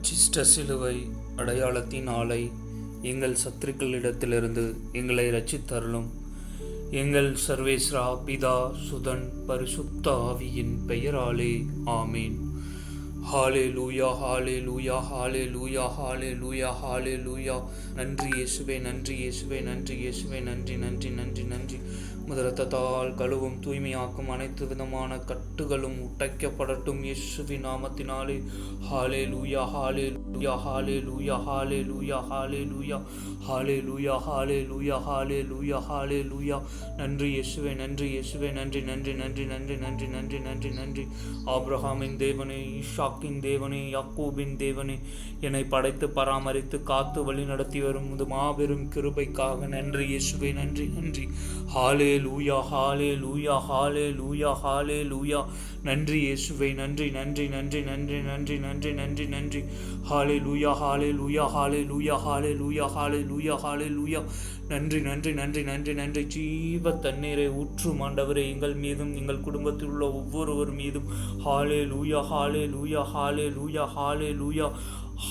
பச்சிஷ்ட சிலுவை அடையாளத்தின் ஆலை எங்கள் சத்துருக்களிடத்திலிருந்து எங்களை இரட்சித்தருளும். எங்கள் சர்வேஸ்வரா பிதா சுதன் பரிசுத்த ஆவியின் பெயராலே ஆமீன். ஹாலே லூயா, ஹாலே லூயா, ஹாலே லூயா, ஹாலே லூயா, ஹாலே லூயா. நன்றி இயேசுவே, நன்றி இயேசுவே, நன்றி இயேசுவே, நன்றி நன்றி நன்றி நன்றி. முதரத்தால் கழுவும் தூய்மையாக்கும் அனைத்து விதமான கட்டுகளும் உடைக்கப்படட்டும் இயேசுவின் நாமத்தினாலே. ஹாலே லூயா, ஹாலே லூயா, ஹாலே லூயா, ஹாலே லூயா, ஹாலே லூயா, ஹாலே லூயா, ஹாலே லூயா, ஹாலே லூயா, ஹாலே லூயா. நன்றி இயேசுவே, நன்றி இயேசுவே, நன்றி நன்றி நன்றி நன்றி நன்றி நன்றி நன்றி நன்றி. ஆபிரகாமின் தேவனே, ஈசாக்கின் தேவனே, யாக்கோபின் தேவனே, என்னை படைத்து பராமரித்து காத்து வழி நடத்தி வரும் மாபெரும் கிருபைக்காக நன்றி இயேசுவே, நன்றி நன்றி. ஹாலே லூயா, ஹாலே லூயா, ஹாலே லூயா, ஹாலே லூயா. நன்றி இயேசுவே, நன்றி நன்றி நன்றி நன்றி நன்றி நன்றி நன்றி நன்றி. ஹாலே லூயா, ஹாலே லூயா, ஹாலே லூயா, ஹாலே லூயா, ஹாலே லூயா, ஹாலே லூயா. நன்றி நன்றி நன்றி நன்றி நன்றி. ஜீவ தண்ணீரை ஊற்றும் ஆண்டவரே எங்கள் மீதும் எங்கள் குடும்பத்தில் உள்ள ஒவ்வொருவர் மீதும். ஹாலே லூயா, ஹாலே லூயா, ஹாலே லூயா, ஹாலே லூயா.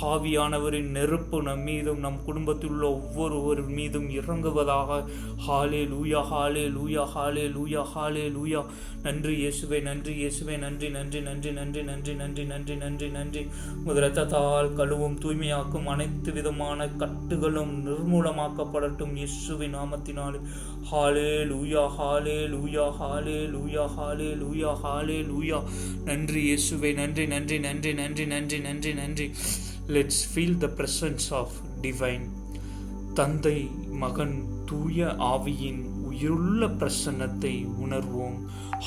ஆவியானவரின் நெருப்பு நம் மீதும் நம் குடும்பத்தில் உள்ள ஒவ்வொருவர் மீதும் இறங்குவதாக. ஹாலே லூயா, ஹாலே லூயா, ஹாலே லூயா, ஹாலே லூயா. நன்றி இயேசுவே, நன்றி இயேசுவே, நன்றி நன்றி நன்றி நன்றி நன்றி நன்றி நன்றி நன்றி நன்றி. முதரத்தால் கழுவும் தூய்மையாக்கும் அனைத்து விதமான கட்டுகளும் நிர்மூலமாக்கப்படட்டும் இயேசுவின் நாமத்தினாலே. ஹாலே லூயா, ஹாலே லூயா, ஹாலே லூயா, ஹாலே லூயா, ஹாலே லூயா. நன்றி இயேசுவே, நன்றி நன்றி நன்றி நன்றி நன்றி நன்றி நன்றி. Let's feel the presence of divine. தந்தை மகன் தூய ஆவியின் உயிருள்ள பிரசன்னத்தை உணர்வோம்.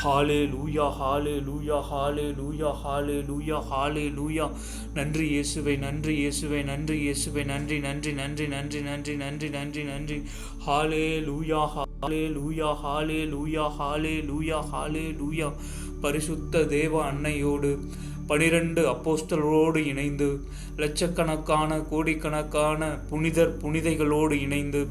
ஹாலே லூயா, ஹாலே லூயா, ஹாலே லூயா, ஹாலே லூயா, ஹாலே லூயா. நன்றி இயேசுவே, நன்றி இயேசுவே, நன்றி இயேசுவே, நன்றி நன்றி நன்றி நன்றி நன்றி நன்றி நன்றி நன்றி. ஹாலே லூயா, ஹாலே லூயா, ஹாலே லூயா, ஹாலே லூயா, ஹாலே லூயா. பரிசுத்த தேவ அன்னையோடு 12 அப்போஸ்தலரோடு இணைந்து லட்சக்கணக்கான கோடிக்கணக்கான புனிதைகளோடு இணைந்து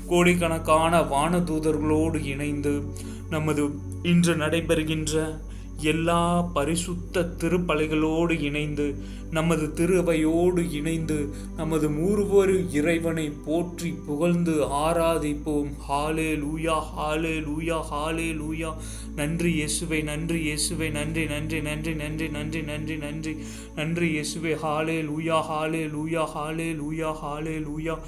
கோடிக்கணக்கான வானதூதர்களோடு இணைந்து நமது இன்று நடைபெறுகின்ற எல்லா பரிசுத்த திருப்பலைகளோடு இணைந்து நமது திருவையோடு இணைந்து நமது மூவரு இறைவனை போற்றி புகழ்ந்து ஆராதிப்போம். ஹாலே லூயா, ஹாலே லூயா, ஹாலே லூயா. நன்றி இயேசுவே, நன்றி இயேசுவே, நன்றி நன்றி நன்றி நன்றி நன்றி நன்றி நன்றி நன்றி இயேசுவே. ஹாலே லூயா, ஹாலே லூயா, ஹாலே லூயா, ஹாலே லூயா.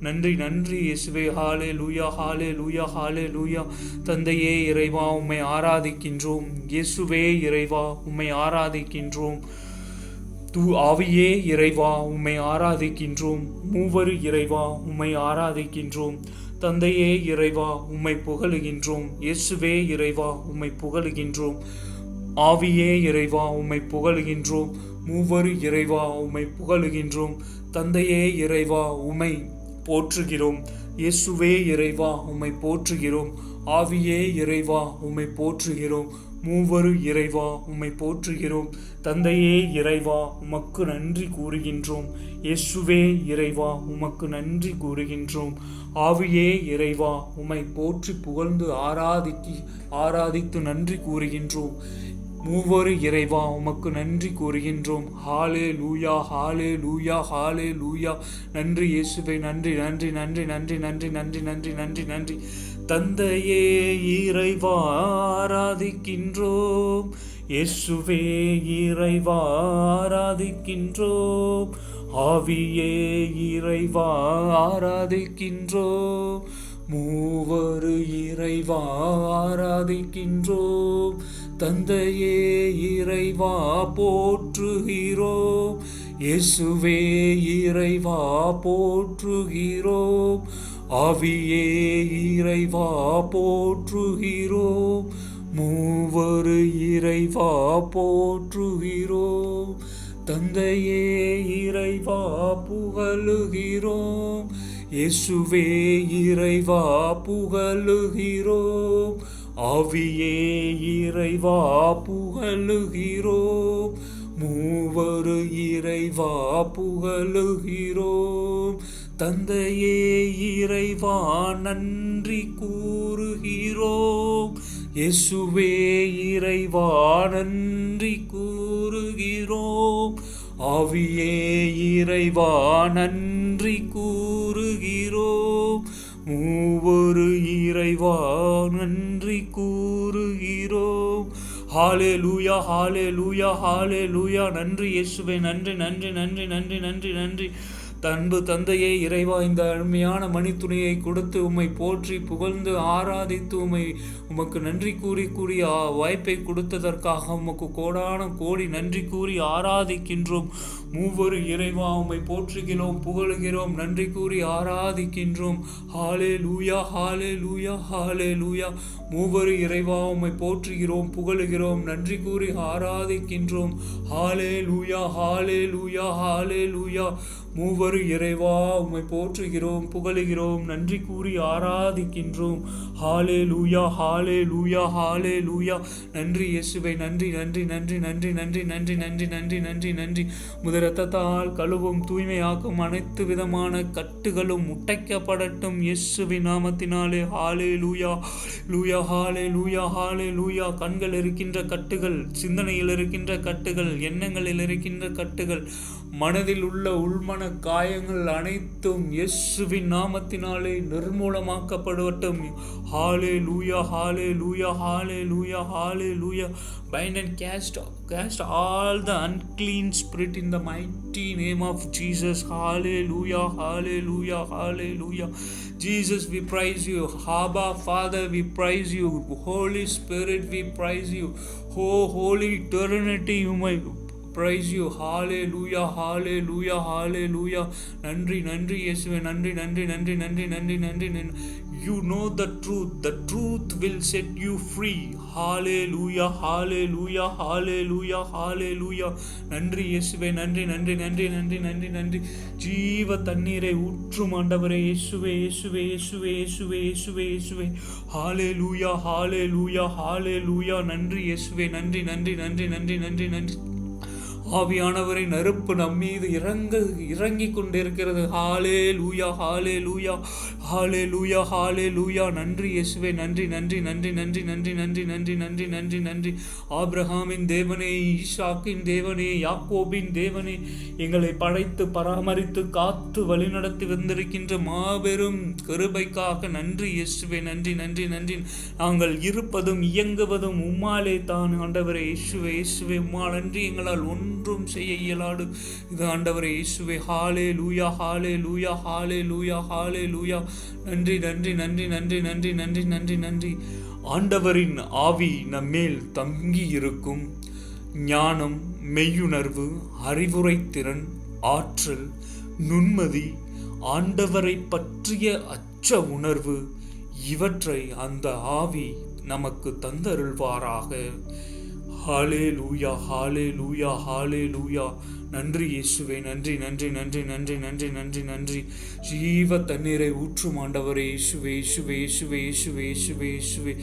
நன்றி நன்றி இயேசுவே. ஹாலே லூயா, ஹாலே லூயா, ஹாலே லூயா. தந்தையே இறைவா உம்மை ஆராதிக்கின்றோம். இயேசுவே இறைவா உம்மை ஆராதிக்கின்றோம். ஆவியே இறைவா உம்மை ஆராதிக்கின்றோம். மூவரு இறைவா உம்மை ஆராதிக்கின்றோம். தந்தையே இறைவா உம்மை புகழுகின்றோம். இயேசுவே இறைவா உம்மை புகழுகின்றோம். ஆவியே இறைவா உம்மை புகழுகின்றோம். மூவரு இறைவா உம்மை புகழுகின்றோம். தந்தையே இறைவா உம்மை போற்றுகிறோம். இயேசுவே இறைவா உம்மை போற்றுகிறோம். ஆவியே இறைவா உம்மை போற்றுகிறோம். மூவரு இறைவா உம்மை போற்றுகிறோம். தந்தையே இறைவா உமக்கு நன்றி கூறுகின்றோம். இயேசுவே இறைவா உமக்கு நன்றி கூறுகின்றோம். ஆவியே இறைவா உம்மை போற்றி புகழ்ந்து ஆராதித்து நன்றி கூறுகின்றோம். மூவரு இறைவா உமக்கு நன்றி கூறுகின்றோம். ஹாலே லூயா, ஹாலே லூயா, ஹாலே லூயா. நன்றி இயேசுவே, நன்றி நன்றி நன்றி நன்றி நன்றி நன்றி நன்றி நன்றி நன்றி. தந்தையே இறைவா ஆராதிக்கின்றோம். இயேசுவே இறைவா ஆராதிக்கின்றோம். ஆவியே இறைவா ஆராதிக்கின்றோம். மூவரு இறைவா ஆராதிக்கின்றோம். தந்தையே இறைவா போற்றுகிறோம். இயேசுவே இறைவா போற்றுகிறோம். ஆவியே இறைவா போற்றுகிறோம். மூவரு இறைவா போற்றுகிறோம். தந்தையே இறைவா புகழுகிறோம். இயேசுவே இறைவா புகழுகிறோம். ஆவியே இறைவா புகழுகிறோம். மூவரு இறைவா புகழுகிறோம். தந்தையே இறைவா நன்றி கூறுகிறோம். இயேசுவே இறைவா நன்றி கூறுகிறோம். ஆவியே இறைவா நன்றி கூறுகிறோம். மூவொரு இறைவா நன்றி கூறுகிறோம். ஹalleluya ஹalleluya ஹalleluya. நன்றி இயேசுவே, நன்றி நன்றி நன்றி நன்றி நன்றி நன்றி. அன்பு தந்தையே இறைவா, இந்த அருமையான மணித்துணையை கொடுத்து உம்மை போற்றி புகழ்ந்து ஆராதித்து உமக்கு நன்றி கூறி வாய்ப்பை கொடுத்ததற்காக உமக்கு கோடான கோடி நன்றி கூறி ஆராதிக்கின்றோம். மூவொரு இறைவா உம்மை போற்றுகிறோம், புகழுகிறோம், நன்றி கூறி ஆராதிக்கின்றோம். ஹalleluya ஹalleluya ஹalleluya. மூவொரு இறைவா உம்மை போற்றுகிறோம், புகழுகிறோம், நன்றி கூறி ஆராதிக்கின்றோம். ஹalleluya ஹalleluya ஹalleluya. மூவரு இறைவா உம்மை போற்றுகிறோம், புகழுகிறோம், நன்றி கூறி ஆராதிக்கின்றோம். ஹalleluya ஹalleluya ஹalleluya. நன்றி இயேசுவே, நன்றி நன்றி நன்றி நன்றி நன்றி நன்றி நன்றி நன்றி நன்றி நன்றி. முத இரத்தத்தால் கழுவும் தூய்மையாக்கும் அனைத்து விதமான கட்டுகளும் உடைக்கப்படட்டும் இயேசுவின் நாமத்தினாலே. ஹalleluya ஹalleluya ஹalleluya ஹalleluya. கண்கள் இருக்கின்ற கட்டுகள், சிந்தனையில் இருக்கின்ற கட்டுகள், எண்ணங்களில் இருக்கின்ற கட்டுகள், மனதில் உள்ள உள்மன காயங்கள் அனைத்தும் இயேசுவின் நாமத்தினாலே நிர்மூலமாக்கப்படட்டும். ஹalleluya ஹalleluya ஹalleluya ஹalleluya. Bind and cast all the unclean spirit in the mighty name of Jesus. Hallelujah hallelujah hallelujah. Jesus, we praise you. Abba Father, we praise you. Holy Spirit, we praise you. Oh Holy Eternity, you may praise you. Hallelujah hallelujah hallelujah. நன்றி நன்றி இயேசுவே, நன்றி நன்றி நன்றி நன்றி நன்றி நன்றி நன்றி. You know the truth will set you free. Hallelujah hallelujah hallelujah hallelujah. நன்றி இயேசுவே, நன்றி நன்றி நன்றி நன்றி நன்றி நன்றி. ஜீவ தண்ணீரை ஊற்றும் ஆண்டவரே இயேசுவே இயேசுவே இயேசுவே இயேசுவே இயேசுவே இயேசுவே. Hallelujah hallelujah hallelujah. நன்றி இயேசுவே, நன்றி நன்றி நன்றி நன்றி நன்றி நன்றி. ஆவியானவரை நெருப்பு நம்மீது இறங்கி கொண்டிருக்கிறது. ஹalleluya hallelujah hallelujah hallelujah. நன்றி இயேசுவே, நன்றி நன்றி நன்றி நன்றி நன்றி நன்றி நன்றி நன்றி நன்றி நன்றி. ஆபிரகாமின் தேவனே, ஈசாக்கின் தேவனே, யாக்கோபின் தேவனே, எங்களை படைத்து பராமரித்து காத்து வழிநடத்தி வந்திருக்கின்ற மாபெரும் கிருபைக்காக நன்றி இயேசுவே, நன்றி நன்றி நன்றி. நாங்கள் இருப்பதும் இயங்குவதும் உம்மாலே தான் ஆண்டவரே இயேசுவே இயேசுவே. உம்மால் நன்றி எங்களால் ஒன்றும் செய்ய இயலாது இது ஆண்டவரே இயேசுவே. ஹalleluya ஹalleluya ஹalleluya ஹalleluya. நன்றி நன்றி நன்றி நன்றி நன்றி நன்றி நன்றி நன்றி. ஆண்டவரின் ஆவி நம்மேல் தங்கி இருக்கும். ஞானம், மெய்யுணர்வு, அறிவுரை திறன், ஆற்றல், நுண்மதி, ஆண்டவரை பற்றிய அச்ச உணர்வு, இவற்றை அந்த ஆவி நமக்கு தந்தருள்வாராக. ஹalleluya ஹalleluya ஹalleluya. நன்றி இயேசுவே, நன்றி நன்றி நன்றி நன்றி நன்றி நன்றி நன்றி. ஜீவ தண்ணீரை ஊற்றும் ஆண்டவரே இயேசுவே இயேசுவே இயேசுவே இயேசுவே இயேசுவே இயேசுவே.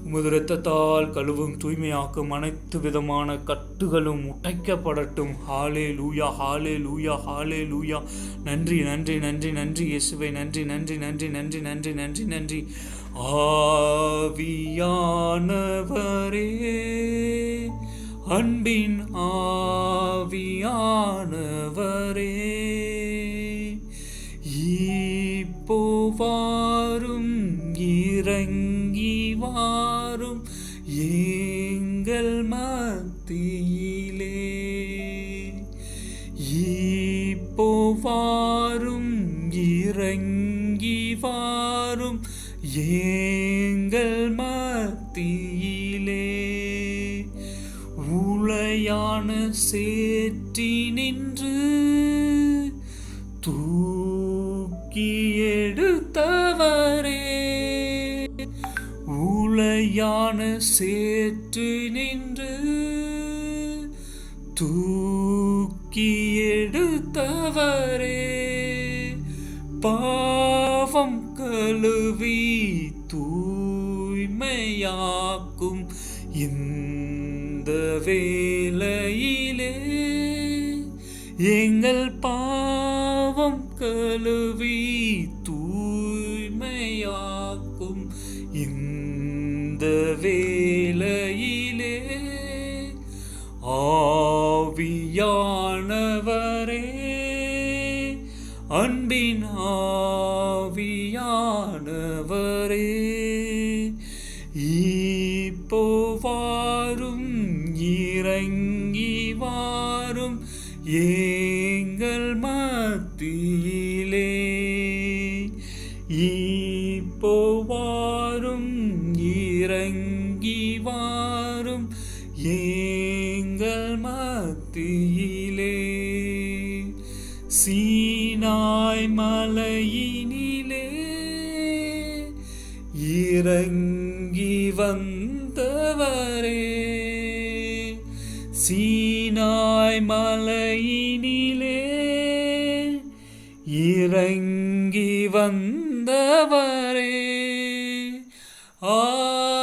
உமது இரத்தத்தால் கழுவும் தூய்மையாக்கும் அனைத்து விதமான கட்டுகளும் உடைக்கப்படட்டும். ஹalleluya ஹalleluya ஹalleluya. நன்றி நன்றி நன்றி நன்றி இயேசுவே, நன்றி நன்றி நன்றி நன்றி நன்றி நன்றி நன்றி. ஆவியானவரே, அன்பின் ஆவியானவரே, இப்போ வாரும், இறங்கி வாரும் எங்கள் மத்தியிலே. இப்போ வாரும், இறங்கி வாரும் எங்கள் மத்தியிலே. உளையான சேற்றி நின்று தூக்கி எடுத்தவரே, உளையான சேற்று நின்று தூக்கி எடுத்தவரே, பாவம் கழுவி தூய்மையாக்கும் இந்த வேளையிலே, எங்கள் பாவம் கழுவி தூய்மையாக்கும் இந்த வேளையிலே ஆவியானவரே, அன்பின் ஆவியானவரே, இப்போ வாரும், இறங்கி வாரும் எங்கள் மத்தியிலே. இப்போ வாரும், இறங்கி வாரும் எங்கள் மத்தியிலே. சீனாய் மலையினிலே இறங்கி வந்தவரே, சீனாய் மலையினிலே இறங்கி வந்தவரே,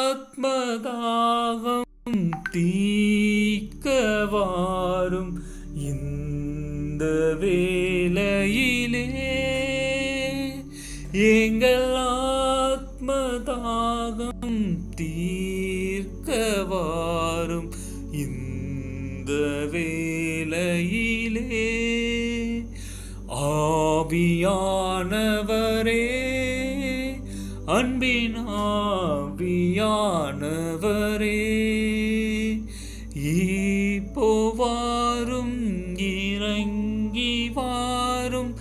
ஆத்மதாகம் தீர்க்க வாரும் இந்த வேளையிலே. எங்கள் ஆத்மதாகம் தீர்க்க வாரும் இந்த வேளையிலே. ஆவியானவரே, அன்பின் ஆவியானவரே, இப்போ வாரும், இறங்கி வாரும்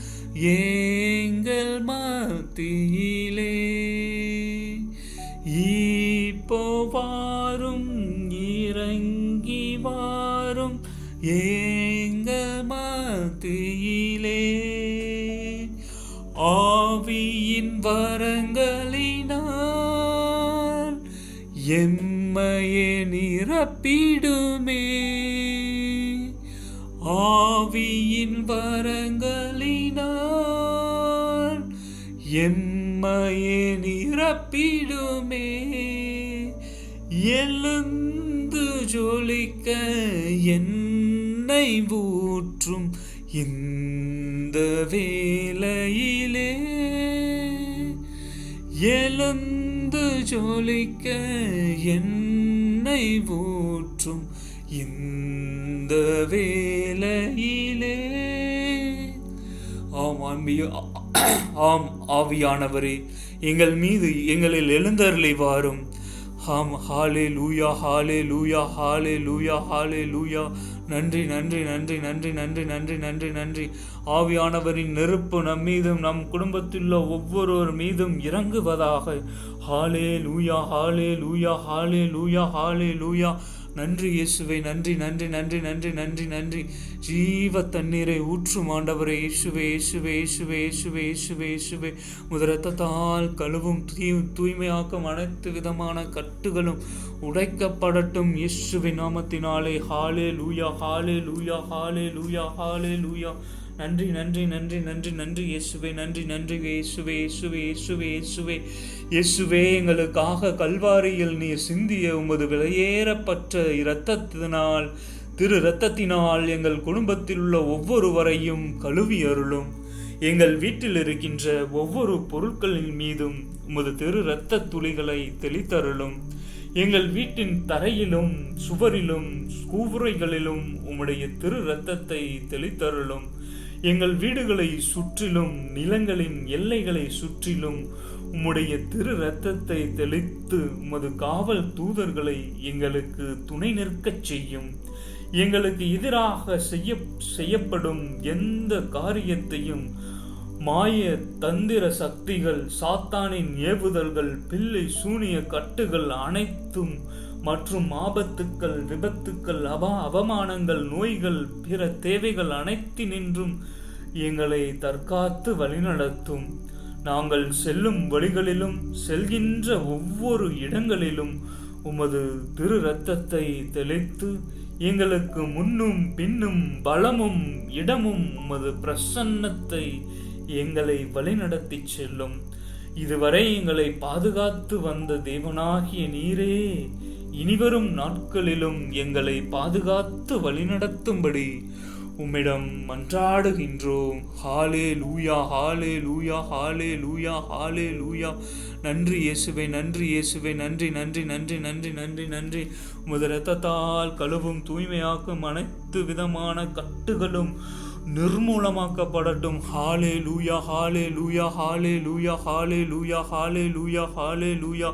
எங்கள் மத்தியிலே. இப்போ வாரும், இறங்கி வாரும் எங்கள் மத்தியிலே. ஆவியின் வரங்களினால் எம்மையே நிரப்பிடுமே, ஆவியின் வரங்களினால் எம்மையே நிரப்பிடுமே. எழுந்து ஜொலிக்க என்னை ஊற்றும் இந்த வேளையிலே. எழுந்து ஜொலிக்க என்னை ஊற்றும் இந்த வேளையிலே. ஆம் ஆவியானவரே, எங்கள் மீது எங்களில் எழுந்தருளி வாரும். ஆம், ஹalleluya ஹalleluya ஹalleluya ஹalleluya. நன்றி நன்றி நன்றி நன்றி நன்றி நன்றி நன்றி நன்றி. ஆவியானவரின் நெருப்பு நம் மீதும் நம் குடும்பத்தில் ஒவ்வொருவர் மீதும் இறங்குவதாக. ஹalleluya ஹalleluya ஹalleluya ஹalleluya. நன்றி இயேசுவே, நன்றி நன்றி நன்றி நன்றி நன்றி நன்றி. ஜீவ தண்ணீரை ஊற்றும் ஆண்டவரே, இயேசுவே இயேசுவே இயேசுவே இயேசுவே இயேசுவே இயேசுவே. முதரத்தால் கழுவும் தூய்மையாக்கும் அனைத்து விதமான கட்டுகளும் உடைக்கப்படட்டும் இயேசுவின் நாமத்தினாலே. ஹalleluya ஹalleluya ஹalleluya ஹalleluya. நன்றி நன்றி நன்றி நன்றி நன்றி இயேசுவே, நன்றி நன்றி இயேசுவே இயேசுவே இயேசுவே இயேசுவே இயேசுவே. எங்களுக்காக கல்வாரியில் நீர் சிந்திய உமது விலையேறப்பட்ட இரத்தத்தினால், திரு இரத்தத்தினால் எங்கள் குடும்பத்தில் உள்ள ஒவ்வொருவரையும் கழுவி அருளும். எங்கள் வீட்டில் இருக்கின்ற ஒவ்வொரு பொருட்களின் மீதும் உமது திரு இரத்த துளிகளை தெளித்தருளும். எங்கள் வீட்டின் தரையிலும் சுவரிலும் கூரைகளிலும் உம்முடைய திரு இரத்தத்தை தெளித்தருளும். எங்கள் வீடுகளை சுற்றிலும் நிலங்களின் எல்லைகளை சுற்றிலும் உம்முடைய திரு இரத்தத்தை தெளித்து உமது காவல் தூதர்களை எங்களுக்கு துணை நிற்கச் செய்யும். எங்களுக்கு எதிராக செய்யப்படும் எந்த காரியத்தையும் மாய தந்திர சக்திகள், சாத்தானின் ஏவுதல்கள், பிள்ளை சூனிய கட்டுகள் அனைத்தும் மற்றும் ஆபத்துக்கள், விபத்துக்கள், அவமானங்கள், நோய்கள், பிற தேவைகள் அனைத்தினின்றும் எங்களை தற்காத்து வழிநடத்தும். நாங்கள் செல்லும் வழிகளிலும் செல்கின்ற ஒவ்வொரு இடங்களிலும் உமது திரு இரத்தத்தை தெளித்து எங்களுக்கு முன்னும் பின்னும் பலமும் இடமும் உமது பிரசன்னத்தை எங்களை வழிநடத்தி செல்லும். இதுவரை எங்களை பாதுகாத்து வந்த தேவனாகிய நீரே, இனிவரும் நாட்களிலும் எங்களை பாதுகாத்து வழிநடத்தும்படி உம்மிடம் மன்றாடுகின்றோம். ஹalleluya, ஹalleluya, ஹalleluya, ஹalleluya. நன்றி இயேசுவே, நன்றி இயேசுவே, நன்றி நன்றி நன்றி நன்றி நன்றி நன்றி. உமது இரத்தத்தால் கழுவும் தூய்மையாக்கும் அனைத்து விதமான கட்டுகளும் நிர்மூலமாக்கப்படட்டும். ஹalleluya, ஹalleluya, ஹalleluya, ஹalleluya, ஹalleluya, ஹalleluya.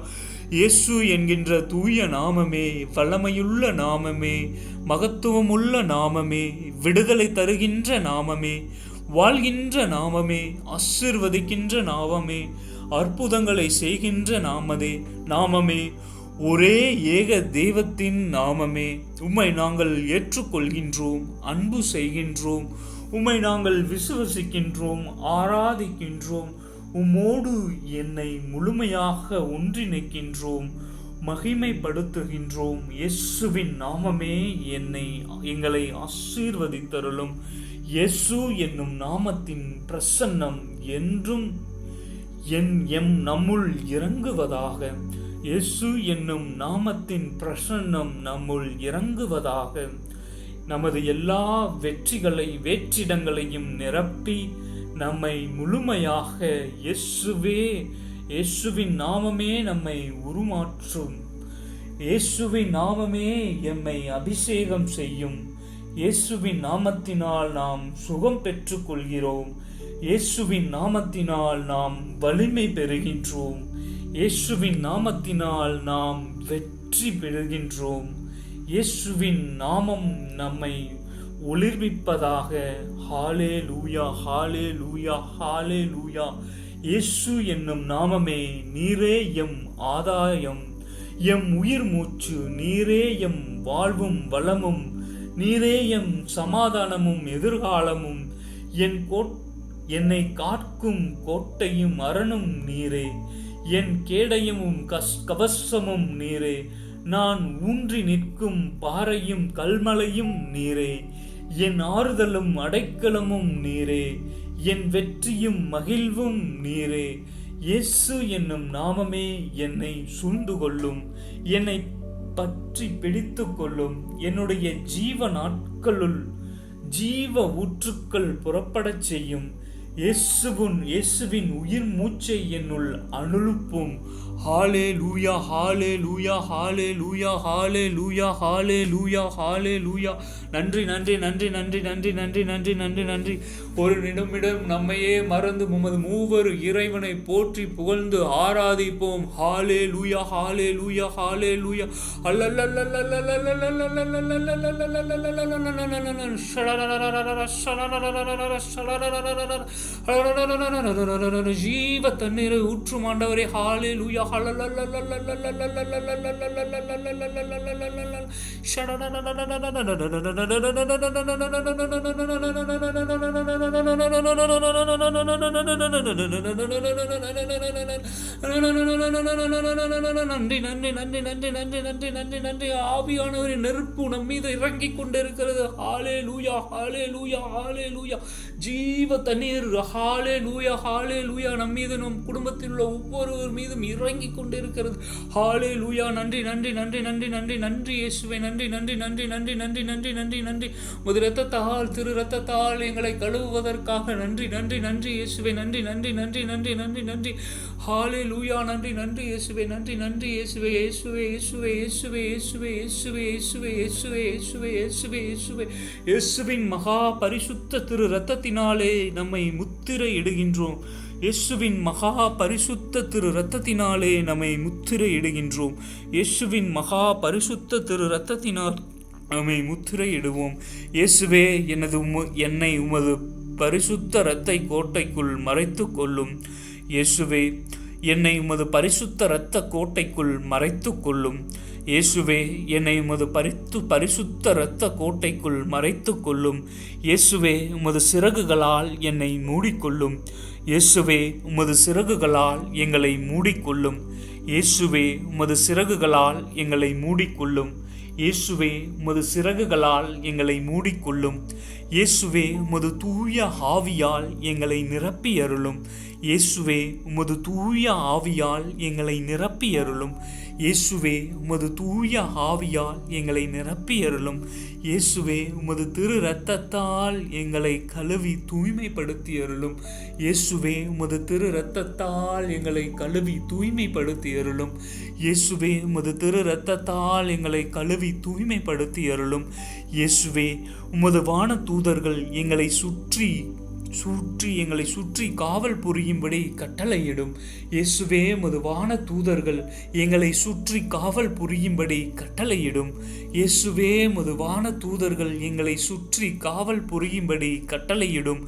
இயேசு என்கின்ற தூய நாமமே, வல்லமையுள்ள நாமமே, மகத்துவமுள்ள நாமமே, விடுதலை தருகின்ற நாமமே, வாழ்கின்ற நாமமே, ஆசீர்வதிக்கின்ற நாமமே, அற்புதங்களை செய்கின்ற நாமமே, ஒரே ஏக தெய்வத்தின் நாமமே. உம்மை நாங்கள் ஏற்றுக்கொள்கின்றோம், அன்பு செய்கின்றோம், உம்மை நாங்கள் விசுவசிக்கின்றோம், ஆராதிக்கின்றோம். உம்மோடு என்னை முழுமையாக ஒன்றிணைக்கின்றோம், மகிமைப்படுத்துகின்றோம். இயேசுவின் நாமமே எங்களை ஆசீர்வதித்தருளும். இயேசு என்னும் நாமத்தின் பிரசன்னம் என்றும் நம்முள் இறங்குவதாக. இயேசு என்னும் நாமத்தின் பிரசன்னம் நம்முள் இறங்குவதாக. நமது எல்லா வேற்றிடங்களையும் நிரப்பி நம்மை முழுமையாக இயேசுவின் நாமமே நம்மை உருமாற்றும். இயேசுவின் நாமமே எம்மை அபிஷேகம் செய்யும். இயேசுவின் நாமத்தினால் நாம் சுகம் பெற்றுக் கொள்கிறோம். இயேசுவின் நாமத்தினால் நாம் வலிமை பெறுகின்றோம். இயேசுவின் நாமத்தினால் நாம் வெற்றி பெறுகின்றோம். இயேசுவின் நாமம் நம்மை ஒளிர்விப்பதாக. ஹalleluya, ஹalleluya, ஹalleluya. இயேசு என்னும் நாமமே நீரே எம் ஆதாயம், எம் உயிர் மூச்சு. நீரே எம் வாழ்வும் வளமும், நீரே எம் சமாதானமும் எதிர்காலமும். என்னை காக்கும் கோட்டையும் அரணும் நீரே, என் கேடயமும் கவசமும் நீரே. நான் ஊன்றி நிற்கும் பாறையும் கல்மலையும் நீரே, என் ஆறுதலும் அடைக்கலமும் நீரே, என் வெற்றியும் மகிழ்வும் நீரே. இயேசு என்னும் நாமமே என்னை சூழ்ந்து கொள்ளும், என்னை பற்றி பிடித்து கொள்ளும். என்னுடைய ஜீவ நாட்களுள் ஜீவ ஊற்றுக்கள் புறப்படச் செய்யும். இயேசுவின் உயிர் மூச்சை என்னுள் அனுப்பும். ஹalleluya, ஹalleluya, ஹalleluya, ஹalleluya, ஹalleluya, ஹalleluya. நன்றி நன்றி நன்றி நன்றி நன்றி நன்றி நன்றி நன்றி நன்றி. ஒரு நிமிடம் நம்மையே மறந்து உமது மூவர் இறைவனை போற்றி புகழ்ந்து ஆராதிப்போம். ஹalleluya, ஹalleluya, ஹalleluya. ஜீவ தண்ணீரை ஊற்றும் ஆண்டவரே. ஹalleluya. நன்றி நன்றி நன்றி நன்றி நன்றி நன்றி நன்றி நன்றி. ஆவியானவரின் நெருப்பு நம் மீது இறங்கிக் கொண்டிருக்கிறது. ஹalleluya, ஹalleluya, ஹalleluya. ஜீவ தண்ணீர். ஹalleluya, ஹalleluya. நம் மீது, நம் குடும்பத்தில் உள்ள ஒவ்வொருவர் மீதும் இறங்கிக் கொண்டிருக்கிறது. ஹalleluya. நன்றி நன்றி நன்றி நன்றி நன்றி நன்றி இயேசுவே. நன்றி நன்றி நன்றி நன்றி நன்றி நன்றி நன்றி நன்றி. முது இரத்தத்தால், திரு இரத்தத்தால் எங்களை கழுவுவதற்காக நன்றி நன்றி நன்றி இயேசுவே. நன்றி நன்றி நன்றி நன்றி நன்றி நன்றி. ஹalleluya. நன்றி நன்றி இயேசுவே. நன்றி நன்றி இயேசுவே. இயேசுவே இயேசுவே இயேசுவே இயேசுவே இயேசுவே இயேசுவே இயேசுவே இயேசுவே இயேசுவே இயேசுவே. இயேசுவின் மகா பரிசுத்த திரு இரத்தத்தினாலே நம்மை முத்திரை இடுகின்றோம். இயேசுவின் மகா பரிசுத்த திரு இரத்தத்தினாலே நம்மை முத்திரை இடுகின்றோம். இயேசுவின் மகா பரிசுத்த திரு இரத்தத்தினால் நம்மை முத்திரை இடுவோம். இயேசுவே, என்னை உமது பரிசுத்த இரத்த கோட்டைக்குள் மறைத்து கொள்ளும். இயேசுவே, என்னை உமது பரிசுத்த இரத்த கோட்டைக்குள் மறைத்து கொள்ளும். இயேசுவே, என்னை உமது பரிசுத்த இரத்த கோட்டைக்குள் மறைத்து கொள்ளும். இயேசுவே, உமது சிறகுகளால் என்னை மூடிக்கொள்ளும். இயேசுவே, உமது சிறகுகளால் எங்களை மூடிக்கொள்ளும். இயேசுவே, உமது சிறகுகளால் எங்களை மூடிக்கொள்ளும். இயேசுவே, உமது சிறகுகளால் எங்களை மூடிக்கொள்ளும். இயேசுவே, உமது தூய ஆவியால் எங்களை நிரப்பி அருளும். இயேசுவே, உமது தூய ஆவியால் எங்களை நிரப்பி அருளும். இயேசுவே உமது தூய ஆவியால் எங்களை நிரப்பியருளும். இயேசுவே உமது திரு இரத்தத்தால் எங்களை கழுவி தூய்மைப்படுத்தியருளும். இயேசுவே உமது திரு இரத்தத்தால் எங்களை கழுவி தூய்மைப்படுத்தியருளும். இயேசுவே உமது திரு இரத்தத்தால் எங்களை கழுவி தூய்மைப்படுத்தியருளும். இயேசுவே உமது வான தூதர்கள் எங்களை சுற்றி காவல் புரியும்படி கட்டளையிடும். இயேசுவே உமது வான தூதர்கள் எங்களை சுற்றி காவல் புரியும்படி கட்டளையிடும். இயேசுவே உமது வான தூதர்கள் எங்களை சுற்றி காவல் புரியும்படி கட்டளையிடும்.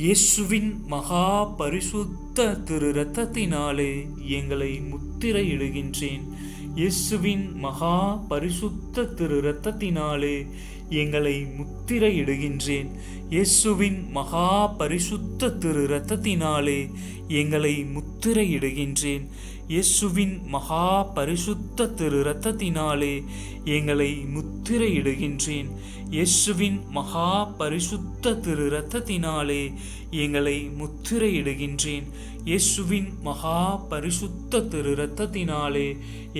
இயேசுவின் மகா பரிசுத்த திரு இரத்தத்தினாலே எங்களை முத்திரையிடுகின்றேன். இயேசுவின் மகா பரிசுத்த திரு இரத்தத்தினாலே எங்களை முத்திரையிடுகின்றேன். இயேசுவின் மகா பரிசுத்த திரு இரத்தத்தினாலே எங்களை முத்திரையிடுகின்றேன். இயேசுவின் மகா பரிசுத்த திரு இரத்தத்தினாலே எங்களை முத்திரையிடுகின்றேன். இயேசுவின் மகா பரிசுத்த திரு இரத்தத்தினாலே எங்களை முத்திரையிடுகின்றேன். இயேசுவின் மகா பரிசுத்த திரு இரத்தத்தினாலே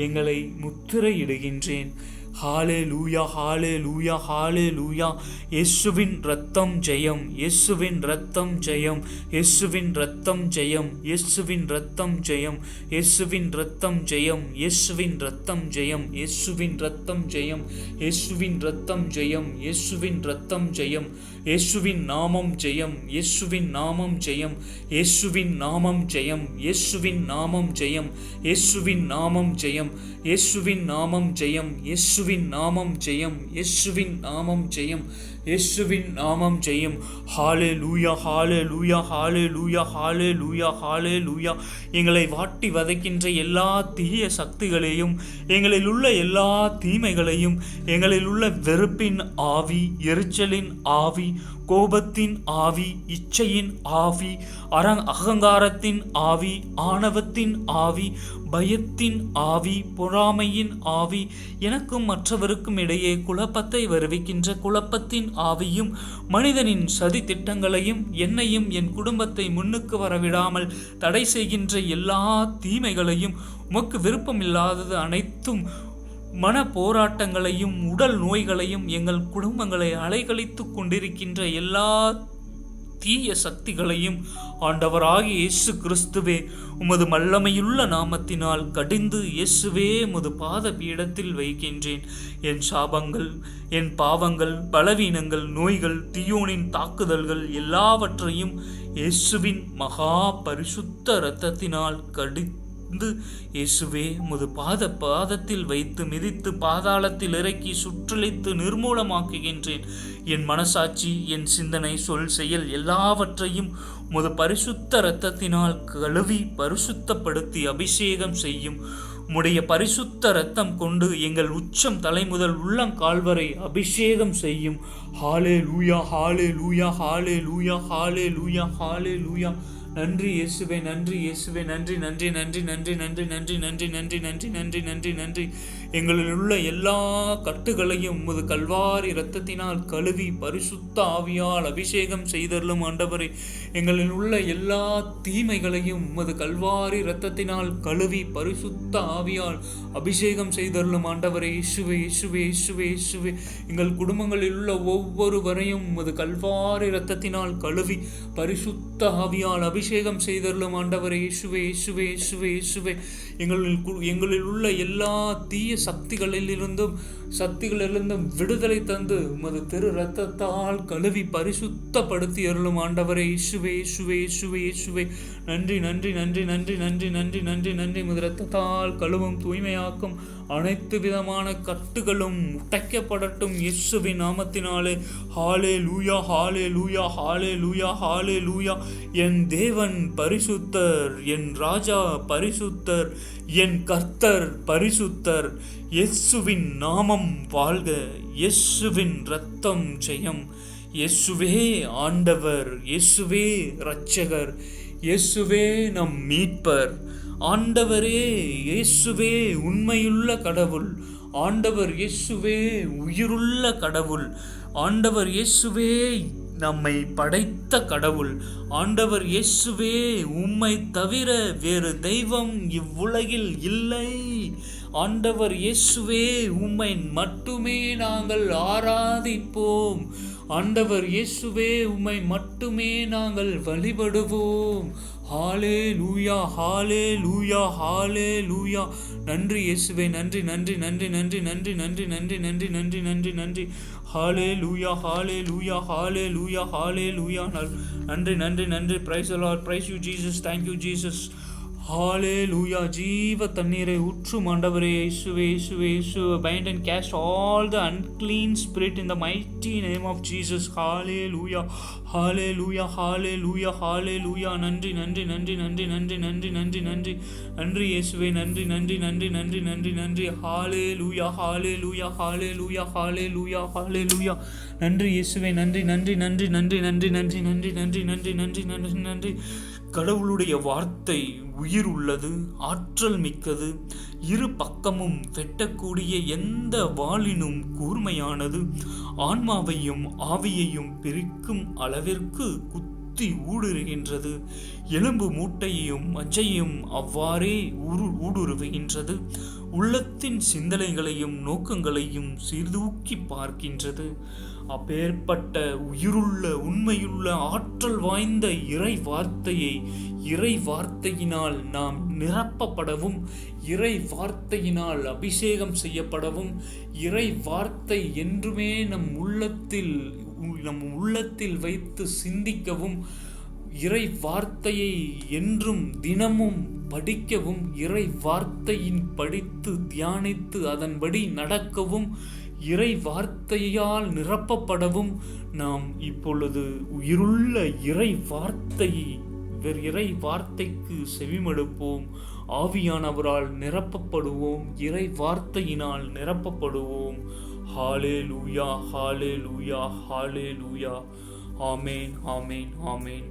எங்களை முத்திரையிடுகின்றேன். ஹalleluya ஹalleluya ஹalleluya. இயேசுவின் இரத்தம் ஜெயம், இயேசுவின் இரத்தம் ஜெயம், இயேசுவின் இரத்தம் ஜெயம், இயேசுவின் இரத்தம் ஜெயம், இயேசுவின் இரத்தம் ஜெயம், இயேசுவின் இரத்தம் ஜெயம், இயேசுவின் இரத்தம் ஜெயம், இயேசுவின் இரத்தம் ஜெயம், இயேசுவின் இரத்தம் ஜெயம், இயேசுவின் நாமம் ஜெயம், இயேசுவின் நாமம் ஜெயம், இயேசுவின் நாமம் ஜெயம், இயேசுவின் நாமம் ஜெயம், இயேசுவின் நாமம் ஜெயம், இயேசுவின் நாமம் ஜெயம், இயேசுவின் நாமம் ஜெயம், இயேசுவின் நாமம் ஜெயம், இயேசுவின் நாமம் ஜெயம். ஹalleluya ஹalleluya ஹalleluya ஹalleluya ஹalleluya. எங்களை வாட்டி வதைக்கின்ற எல்லா தீய சக்திகளையும், எங்களில் உள்ள எல்லா தீமைகளையும், எங்களில் உள்ள வெறுப்பின் ஆவி, எரிச்சலின் ஆவி, கோபத்தின் ஆவி, இச்சையின் ஆவி, அகங்காரத்தின் ஆவி, ஆணவத்தின் ஆவி, பயத்தின் ஆவி, பொறாமையின் ஆவி, எனக்கும் மற்றவருக்கும் இடையே குழப்பத்தை வருவிக்கின்ற குழப்பத்தின் ஆவியும், மனிதனின் சதி திட்டங்களையும் என்னையும் என் குடும்பத்தை முன்னுக்கு வரவிடாமல் தடை செய்கின்ற எல்லா தீமைகளையும், உமக்கு விருப்பமில்லாதது அனைத்தும், மன போராட்டங்களையும் உடல் நோய்களையும், எங்கள் குடும்பங்களை அலைகழித்து கொண்டிருக்கின்ற எல்லா தீய சக்திகளையும் ஆண்டவராகிய இயேசு கிறிஸ்துவே உமது வல்லமையுள்ள நாமத்தினால் கடிந்து இயேசுவே உமது பாத பீடத்தில் வைக்கின்றேன். என் சாபங்கள், என் பாவங்கள், பலவீனங்கள், நோய்கள், தீயோனின் தாக்குதல்கள் எல்லாவற்றையும் இயேசுவின் மகா பரிசுத்த இரத்தத்தினால் இயேசுவே உமது பாதத்தில் வைத்து மிதித்து பாதாளத்தில் இறக்கி சுற்றளித்து நிர்மூலமாக்குகின்றேன். என் மனசாட்சி, என் சிந்தனை, சொல், செயல் எல்லாவற்றையும் உமது பரிசுத்த இரத்தத்தினால் கழுவி பரிசுத்தப்படுத்தி அபிஷேகம் செய்யும். உம்முடைய பரிசுத்த இரத்தம் கொண்டு எங்கள் உச்சம் தலைமுதல் உள்ளங்கால் வரை அபிஷேகம் செய்யும். ஹalleluya ஹalleluya ஹalleluya ஹalleluya ஹalleluya. நன்றி இயேசுவே, நன்றி இயேசுவே, நன்றி நன்றி நன்றி நன்றி நன்றி நன்றி நன்றி நன்றி நன்றி நன்றி நன்றி நன்றி. எங்களில் உள்ள எல்லா கட்டுகளையும் உமது கல்வாரி இரத்தத்தினால் கழுவி பரிசுத்த ஆவியால் அபிஷேகம் செய்தருளும் ஆண்டவரே. எங்களில் உள்ள எல்லா தீமைகளையும் உமது கல்வாரி இரத்தத்தினால் கழுவி பரிசுத்த ஆவியால் அபிஷேகம் செய்தருளும் ஆண்டவரே. இயேசுவே இயேசுவே இயேசுவே இயேசுவே. எங்கள் குடும்பங்களில் உள்ள ஒவ்வொருவரையும் உமது கல்வாரி இரத்தத்தினால் கழுவி பரிசுத்த ஆவியால் அபிஷேகம் செய்தருளும் ஆண்டவரே. இயேசுவே இயேசுவே இயேசுவே இயேசுவே. எங்களில் உள்ள எல்லா தீய சக்திகளிலிருந்தும் விடுதலை தந்து உமது திரு இரத்தத்தால் கழுவி பரிசுத்தப்படுத்தி அருளும் ஆண்டவரே. இயேசுவே இயேசுவே இயேசுவே இயேசுவே. நன்றி நன்றி நன்றி நன்றி நன்றி நன்றி நன்றி நன்றி. உமது இரத்தத்தால் கழுவும் தூய்மையாக்கும் அனைத்து விதமான கட்டுகளும் உடைக்கப்படட்டும் இயேசுவின் நாமத்தினாலே. ஹalleluya ஹalleluya ஹalleluya ஹalleluya. என் தேவன் பரிசுத்தர், என் ராஜா பரிசுத்தர், என் கர்த்தர் பரிசுத்தர். இயேசுவின் நாமம் வாழ்க, இயேசுவின் இரத்தம் ஜெயம். இயேசுவே ஆண்டவர், இயேசுவே இரட்சகர், இயேசுவே நம் மீட்பர். ஆண்டவரே இயேசுவே உண்மையுள்ள கடவுள், ஆண்டவர் இயேசுவே உயிருள்ள கடவுள், ஆண்டவர் இயேசுவே நம்மை படைத்த கடவுள், ஆண்டவர் இயேசுவே உம்மை தவிர வேறு தெய்வம் இவ்வுலகில் இல்லை. ஆண்டவர் இயேசுவே, உம்மை மட்டுமே நாங்கள் ஆராதிப்போம். ஆண்டவர் இயேசுவே, உம்மை மட்டுமே நாங்கள் வழிபடுவோம். ஹalleluya, ஹalleluya, ஹalleluya. நன்றி இயேசுவே, நன்றி நன்றி நன்றி நன்றி நன்றி நன்றி நன்றி நன்றி நன்றி நன்றி நன்றி. ஹalleluya, ஹalleluya, ஹalleluya, ஹalleluya. நன்றி நன்றி நன்றி. Praise the Lord, praise you Jesus, thank you Jesus. ஹalleluya. ஜீவ தண்ணீரை ஊற்றும் ஆண்டவரே இயேசுவே, இயேசுவே, இயேசுவே. Bind and cast all the unclean spirit in the mighty name of Jesus. ஹalleluya, ஹalleluya, ஹalleluya, ஹalleluya. நன்றி நன்றி நன்றி நன்றி நன்றி நன்றி நன்றி நன்றி நன்றி இயேசுவே, நன்றி நன்றி நன்றி நன்றி நன்றி நன்றி. ஹalleluya, ஹalleluya, ஹalleluya, ஹalleluya, ஹalleluya. நன்றி இயேசுவே, நன்றி நன்றி நன்றி நன்றி நன்றி நன்றி நன்றி நன்றி நன்றி நன்றி நன்றி நன்றி. கடவுளுடைய வார்த்தை உயிர் உள்ளது, ஆற்றல் மிக்கது, இரு பக்கமும் வெட்டக்கூடிய எந்த வாளினும் கூர்மையானது, ஆன்மாவையும் ஆவியையும் பிரிக்கும் அளவிற்கு குத்தி ஊடுருகின்றது, எலும்பு மூட்டையையும் மஜ்ஜையும் அவ்வாறே ஊடுருவுகின்றது, உள்ளத்தின் சிந்தனைகளையும் நோக்கங்களையும் சீர்தூக்கி பார்க்கின்றது. அப்பேற்பட்ட உயிருள்ள உண்மையுள்ள ஆற்றல் வாய்ந்த இறை வார்த்தையை இறை வார்த்தையினால் நாம் நிரப்பப்படவும், இறை வார்த்தையினால் அபிஷேகம் செய்யப்படவும், இறை வார்த்தை என்றுமே நம் உள்ளத்தில் வைத்து சிந்திக்கவும், இறை வார்த்தையை என்றும் தினமும் படிக்கவும், இறை வார்த்தையின் படித்து தியானித்து அதன்படி நடக்கவும், இறை வார்த்தையால் நிரப்பப்படவும் நாம் இப்பொழுது உயிருள்ள இறை வார்த்தைக்கு செவிமடுப்போம். ஆவியானவரால் நிரப்பப்படுவோம், இறை வார்த்தையினால் நிரப்பப்படுவோம். ஹalleluya, ஹalleluya, ஹalleluya. ஆமென், ஆமென், ஆமென்.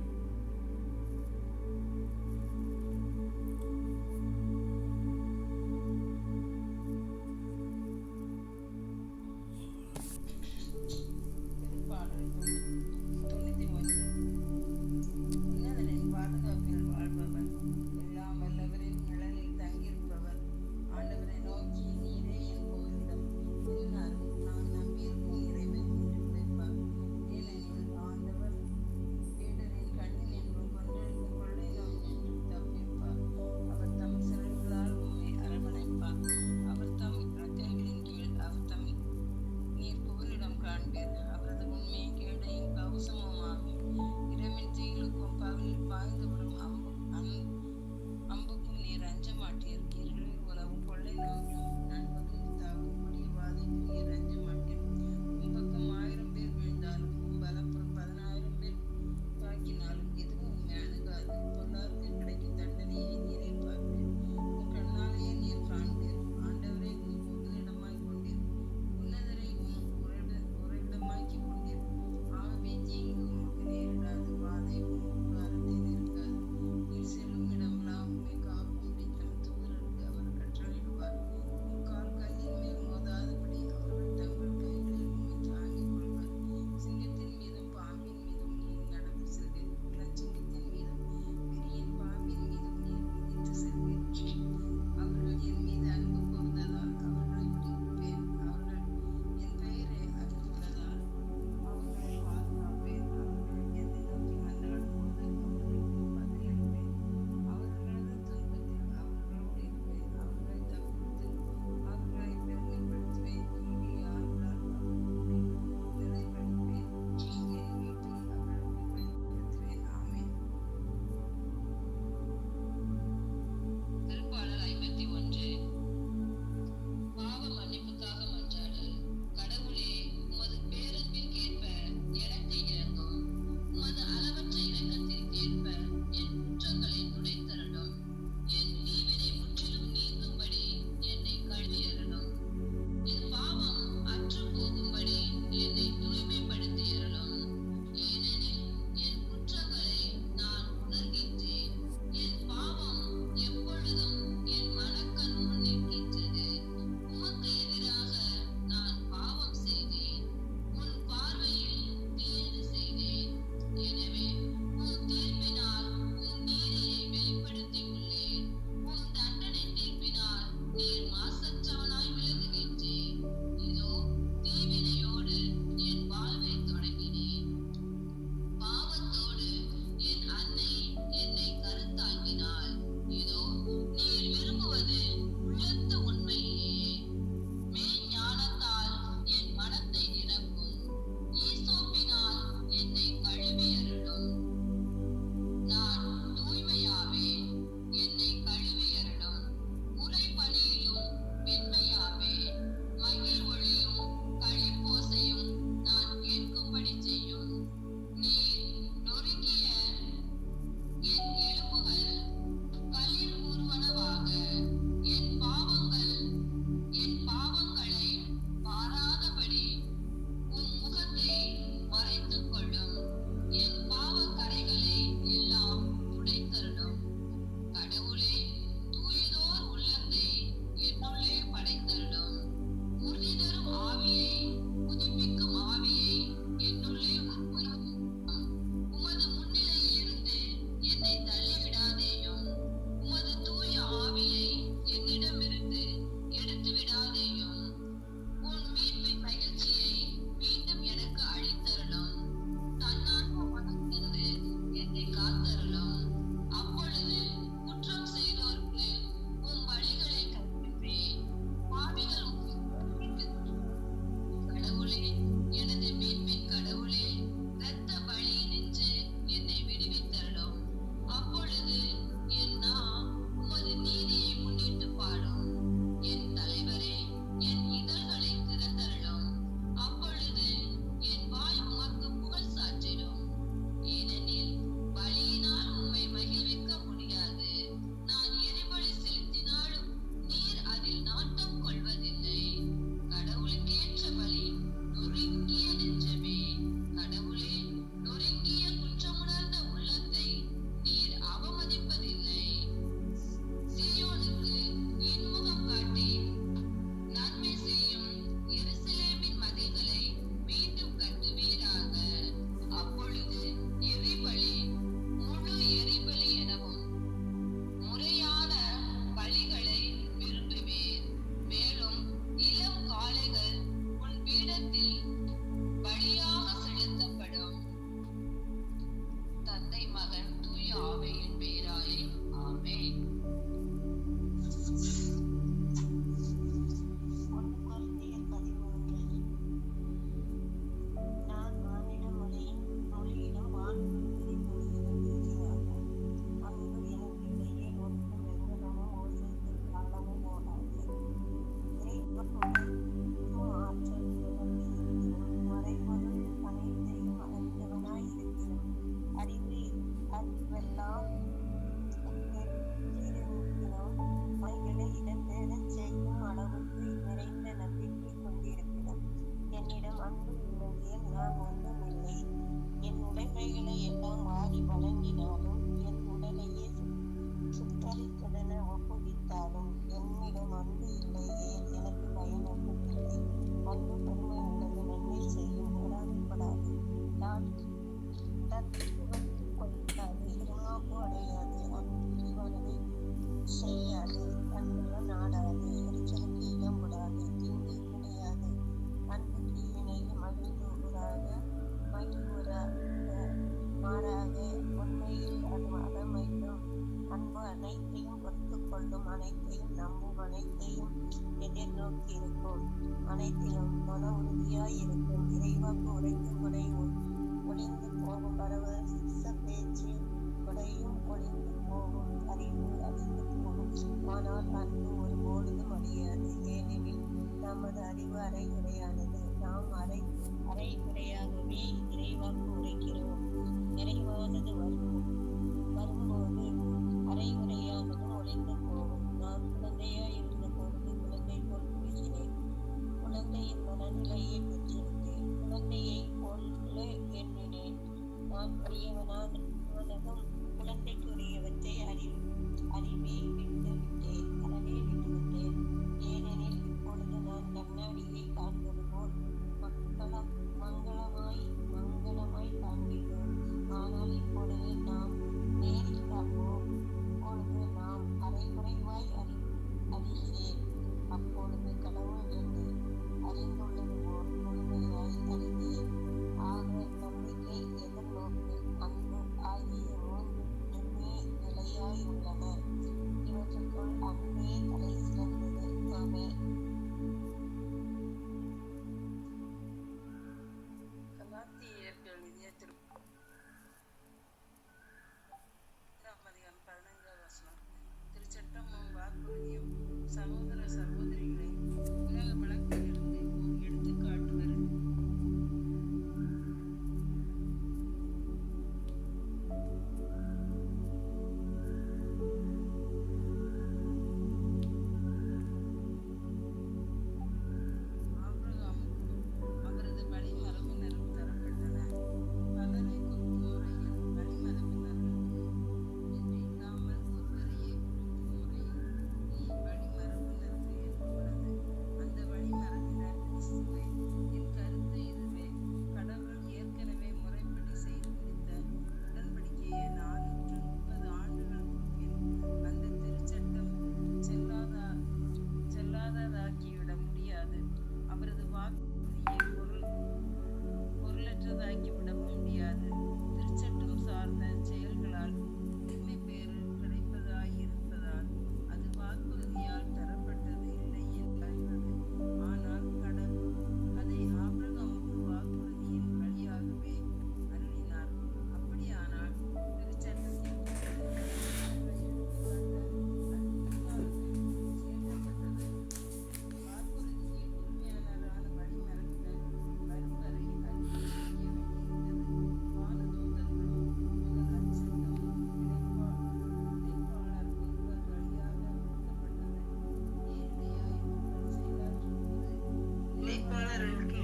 அனைத்தையும் பொறுத்துக்கொள்ளும், அனைத்தையும் நம்பும், அனைத்தையும் எதிர்நோக்கி இருக்கும், அனைத்திலும் மன உறுதியாய் இருக்கும். இறைவாக்கு உரைக்கும் கொடை ஒளிந்து போகும், பரவச பேச்சு கொடையும் ஒளிந்து போகும், அறிவு அழிந்து போகும். ஆனால் அன்பு ஒருபொழுதும் அழியாது. ஏனெனில் நமது அறிவு அரைகுறையானது. நாம் அரைகுறையாகவே இறைவாக்கு உரைக்கிறோம். நிறைவானது வரும்போது அரைகுறையானதும் ஒளிந்து போகும். நான் குழந்தையாய் இருந்த பொழுது குழந்தை போல் பேசினேன். குழந்தையின் மனநிலையை பெற்றிருந்தேன். குழந்தையை போல எண்ணினேன். நான் பெரியவனானதும் குழந்தைக்குரியவற்றை அறிவே விட்டுவிட்டேன், அறவே விட்டுவிட்டேன். ஏனெனில் இப்பொழுது நான் கண்ணாடியை காண்பது போல் மங்களமாய் காண்கிறோம். ஆனால் இப்பொழுது நாம் நேரில் காண்போம். இப்பொழுது நாம் அரைகுறைவாய் அறிகிறேன். அப்பொழுது கடவுள் என்னை அறிந்துள்ளது போல் முழுமையாய் அறிந்தேன். ஆக நம்பிக்கை, எதிர்நோக்கு, அன்பு ஆகிய மூன்றுமே நிலையாய் உள்ளன. இவற்றுக்குள் அன்பே தலை சிறந்தது. ஆமென். கலாத்தியர்கள் எழுதிய அதிகாரம் 15வது வசனம். திருச்சட்டமும் வாக்குறுதியும் சகோதர சகோதரிகளை உலக வழக்கிலிருந்து ஒரு எடுத்துக்காட்டு வருது.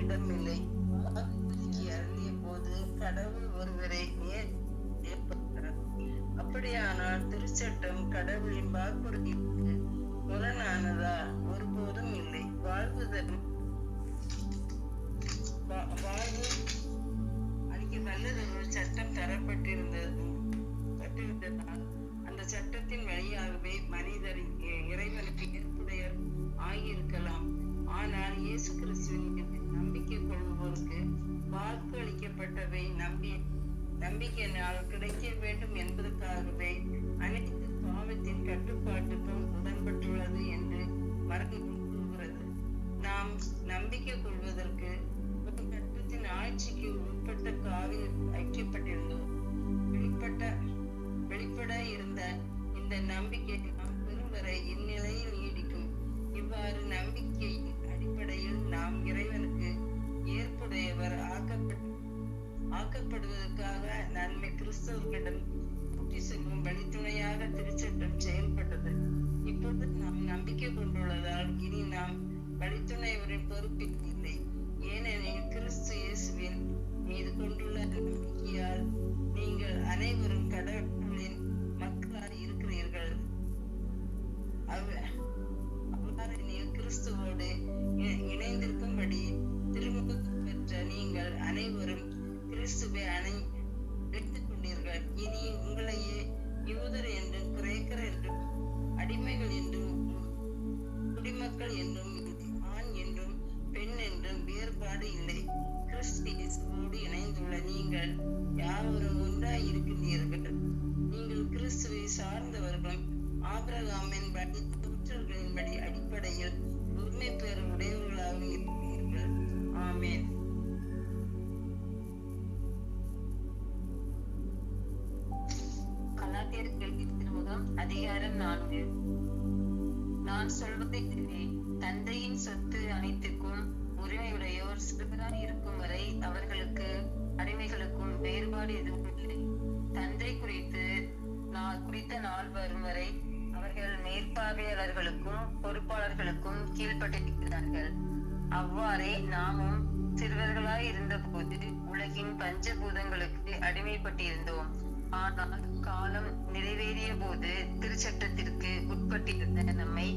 இடமில்லை. வாக்குறுதிக்கு அருளிய போது கடவுள் ஒருவரை ஏற்படுத்தார். அப்படியானால் திருச்சட்டம் கடவுளின் வாக்குறுதிக்கு முரணானதா? ஒருபோதும் இல்லை. வாழ்வு அளிக்க நல்லதொரு சட்டம் தரப்பட்டிருந்ததால் அந்த சட்டத்தின் வழியாகவே மனிதர் இறைவனுக்கு ஏற்புடையர் ஆகியிருக்கலாம். ஆனால் இயேசு கிறிஸ்துவின் நம்பிக்கை கொள்வோருக்கு வாக்கு அளிக்கப்பட்டவை நம்பிக்கையினால் கிடைக்க வேண்டும் என்பதற்காகவே அனைத்து பாவத்தின் கட்டுப்பாட்டுக்கும் உடன்பட்டுள்ளது என்று மரபு கூறுகிறது. நாம் நம்பிக்கை கொள்வதற்கு ஒரு கட்டத்தின் ஆட்சிக்கு உட்பட்ட காவில் ஐக்கியப்பட்டிருந்தோம். வெளிப்பட இருந்த இந்த நம்பிக்கை நாம் பெறும் வரை இந்நிலையில் நீடிக்கும். இவ்வாறு நம்பிக்கையின் அடிப்படையில் நாம் இறைவனுக்கு ஏற்புடையவர் ஆக்கப்படுவதற்காக நன்மை கிறிஸ்தவர்களிடம் கூட்டி செல்லும் வழித்துணையாக திருச்சட்டம் செயல்பட்டது. இப்பொழுது நாம் நம்பிக்கை கொண்டுள்ளதால் இனி நாம் வழித்துணைவரின் பொறுப்பில் இல்லை. ஏனெனில் கிறிஸ்து இயேசுவின் மீது கொண்டுள்ள நம்பிக்கையால் நீங்கள் அனைவரும் கடவுளின் மக்களாய் இருக்கிறீர்கள். கிறிஸ்துவோடு இணைந்திருக்கும்படி திருமுகத்து பெற்ற நீங்கள் அனைவரும் கிறிஸ்துவை எடுத்துக் கொண்டீர்கள். இனி உங்களையே யூதர் என்றும் கிரேக்கர் என்றும் அடிமைகள் என்றும் குடிமக்கள் என்றும் ஆண் என்றும் பெண் என்றும் வேறுபாடு இல்லை. கிறிஸ்து இயேசுவோடு இணைந்துள்ள நீங்கள் யாவரும் ஒன்றாய் இருக்கின்றீர்கள். நீங்கள் கிறிஸ்துவை சார்ந்தவர்களும் ஆபிரகாமின் படி கூற்றல்களின்படி அடிப்படையில் உரிமை பெற உடையவர்களாக இருக்கிறீர்கள். ஆமென். கலாத்தியருக்கு எழுதிய திருமுகம் அதிகாரம் 4. நான் சொல்வதை அறிவேன், தந்தையின் சொத்து அனைத்துக்கும் உரிமையுடையோர் சிறுவராய் இருக்கும் வரை அவர்களுக்கு அடிமைகளுக்கும் வேறுபாடு எதுவும் இல்லை. தந்தை குறித்த நாள் வரும் வரை அவர்கள் மேற்பார்வையாளர்களுக்கும் பொறுப்பாளர்களுக்கும் கீழ்ப்பட்டிருக்கிறார்கள். அவ்வாறே நாமும் சிறுவர்களாய் இருந்தபோது உலகின் பஞ்சபூதங்களுக்கு அடிமைப்பட்டிருந்தோம். ஆனால் காலம் நிறைவேறிய போது திருச்சட்டத்திற்கு உட்பட்டிருந்த நம்மை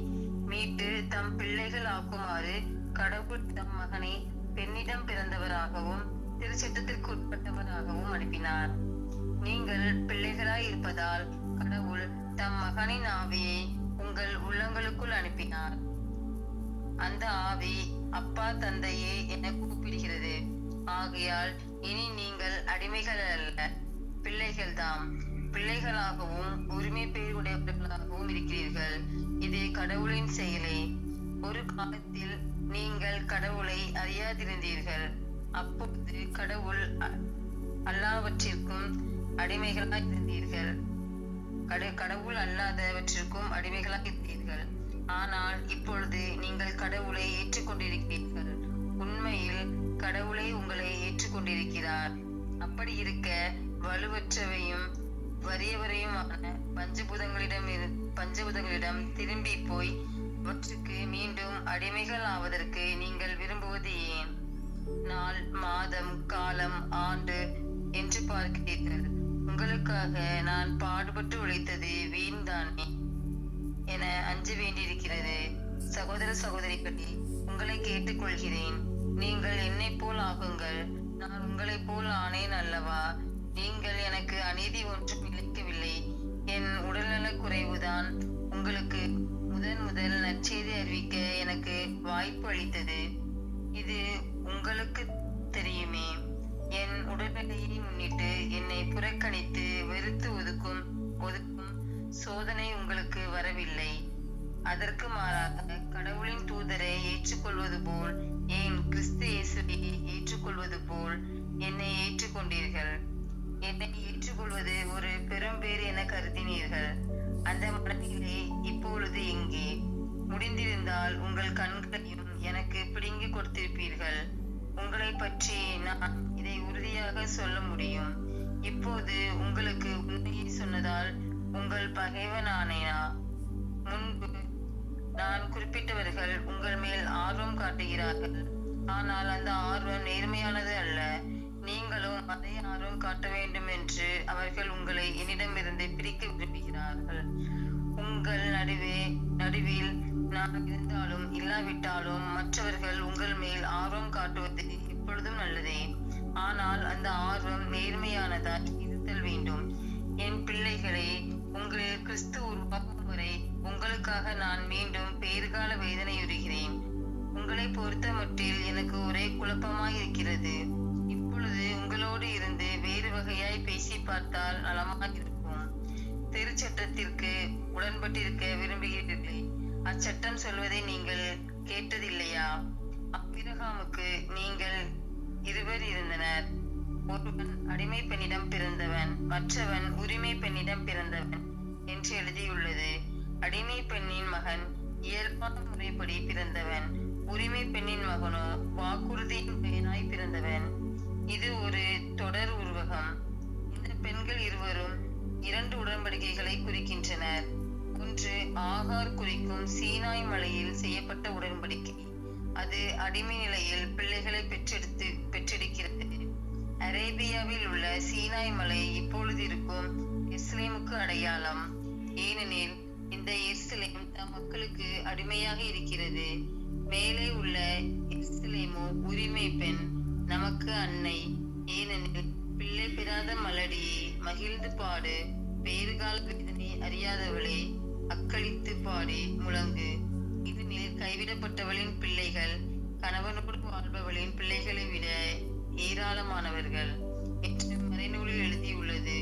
மீட்டு தம் பிள்ளைகள் ஆக்குமாறு கடவுள் தம் மகனை பெண்ணிடம் பிறந்தவராகவும் திருச்சட்டத்திற்கு உட்பட்டவராகவும் அனுப்பினார். நீங்கள் பிள்ளைகளாய் இருப்பதால் கடவுள் தம் மகனின் ஆவியை உங்கள் உள்ளங்களுக்குள் அனுப்பினார். அந்த ஆவி அப்பா தந்தையே என கூப்பிடுகிறது. ஆகையால் இனி நீங்கள் அடிமைகள் அல்ல, பிள்ளைகள்தாம். பிள்ளைகளாகவும் உரிமை பேர் உடையவர்களாகவும் இருக்கிறீர்கள். இது கடவுளின் செயலே. ஒரு காலத்தில் நீங்கள் கடவுளை அறியாதிருந்தீர்கள். அப்பொழுது கடவுள் அல்லாதவற்றிற்கும் அடிமைகளாய் இருந்தீர்கள். கடவுள் அல்லாதவற்றிற்கும் அடிமைகளாக இருந்தீர்கள். ஆனால் இப்பொழுது நீங்கள் கடவுளை ஏற்றுக்கொண்டிருக்கிறீர்கள். உண்மையில் கடவுளை உங்களை ஏற்றுக்கொண்டிருக்கிறார். அப்படி இருக்க வலுவற்றவையும் வறியவரையுமான பஞ்சபூதங்களிடம் திரும்பி போய் அவற்றுக்கு மீண்டும் அடிமைகள் ஆவதற்கு நீங்கள் விரும்புவது ஏன்? நாள், மாதம், காலம், ஆண்டு என்று பார்க்கிறீர்கள். உங்களுக்காக நான் பாடுபட்டு உழைத்தது வீண் தானே என அஞ்ச வேண்டியிருக்கிறது. சகோதர சகோதரிகளே, உங்களை கேட்டுக்கொள்கிறேன், நீங்கள் என்னை போல் ஆகுங்கள். நான் உங்களை போல் ஆனேன் அல்லவா? நீங்கள் எனக்கு அநீதி ஒன்றும் இழைக்கவில்லை. என் உடல்நல குறைவுதான் உங்களுக்கு முதல் நற்செய்தி அறிவிக்க எனக்கு வாய்ப்பு அளித்தது. இது உங்களுக்கு தெரியுமே. என் உடல்நிலையை முன்னிட்டு என்னை புறக்கணித்து வெறுத்து ஒதுக்கும் சோதனை உங்களுக்கு வரவில்லை. அதற்கு மாறாக கடவுளின் தூதரை ஏற்றுக்கொள்வது போல், ஏன் கிறிஸ்து இயேசுவை ஏற்றுக்கொள்வது போல் என்னை ஏற்றுக்கொண்டீர்கள். என்னை ஏற்றுக்கொள்வது ஒரு பெரும் பேர் என கருதினீர்கள். அந்த மனநிலை இப்பொழுது எங்கே? முடிந்திருந்தால் உங்கள் கண்களையும் எனக்கு பிடுங்கி கொடுத்திருப்பீர்கள். உங்களை பற்றி நான் இதை உறுதியாக சொல்ல முடியும். இப்போது உங்களுக்கு உண்மையை சொன்னதால் உங்கள் பகைவனானேனா? முன்பு நான் குறிப்பிட்டவர்கள் உங்கள் மேல் ஆர்வம் காட்டுகிறார்கள். ஆனால் அந்த ஆர்வம் நேர்மையானது அல்ல. நீங்களும் அதே ஆர்வம் காட்ட வேண்டும் என்று அவர்கள் உங்களை என்னிடமிருந்து பிரிக்க விரும்புகிறார்கள். உங்கள் நடுவில் நான் இருந்தாலும் இல்லாவிட்டாலும் மற்றவர்கள் உங்கள் மேல் ஆர்வம் காட்டுவது எப்பொழுதும் நல்லதே. ஆனால் அந்த ஆர்வம் நேர்மையானதாய் இருத்தல் வேண்டும். என் பிள்ளைகளே, உங்களில் கிறிஸ்து உருவாகும் வரை உங்களுக்காக நான் மீண்டும் பேறுகால வேதனையுறுகிறேன். உங்களை பொறுத்த மட்டில் எனக்கு ஒரே குழப்பமாய் இருக்கிறது. இப்பொழுது உங்களோடு இருந்து வேறு வகையாய் பேசி பார்த்தால் நலமாக இருக்கும். திருச்சட்டத்திற்கு உடன்பட்டிருக்க விரும்புகிறீர்களே, அச்சட்டம் சொல்வதை நீங்கள் கேட்டதில்லையா? ஆபிரகாமுக்கு நீங்கள் இருவர் இருந்தனர். ஒருவன் அடிமை பெண்ணிடம் பிறந்தவன், மற்றவன் உரிமை பெண்ணிடம் பிறந்தவன் என்று எழுதியுள்ளது. அடிமை பெண்ணின் மகன் இயல்பான முறைப்படி பிறந்தவன், உரிமை பெண்ணின் மகனோ வாக்குறுதியின் பயனாய் பிறந்தவன். இது ஒரு தொடர் உருவகம். இந்த பெண்கள் இருவரும் இரண்டு உடன்படிக்கைகளை குறிக்கின்றனர். ஒன்று ஆகார் குறிக்கும் சீனாய் மலையில் செய்யப்பட்ட உடன்படிக்கை. அது அடிமை நிலையில் பிள்ளைகளை பெற்றெடுக்கிறது. அரேபியாவில் உள்ள சீனாய் மலை இப்பொழுது இருக்கும் எருசலேமுக்கு அடையாளம். ஏனெனில் இந்த எருசலேம் தம் மக்களுக்கு அடிமையாக இருக்கிறது. மேலே உள்ள எருசலேமோ உரிமை பெண், நமக்கு அன்னை. ஏனெனில் பிள்ளை பெறாத மலடியே மகிழ்ந்து பாடு, பேறுகால வேதனை அறியாதவளே அக்களித்து பாடி முழங்கு. இதனில் கைவிடப்பட்டவளின் பிள்ளைகள் கணவனோடு வாழ்பவளின் பிள்ளைகளை விட ஏராளமானவர்கள் என்று மறைநூலில் எழுதியுள்ளது.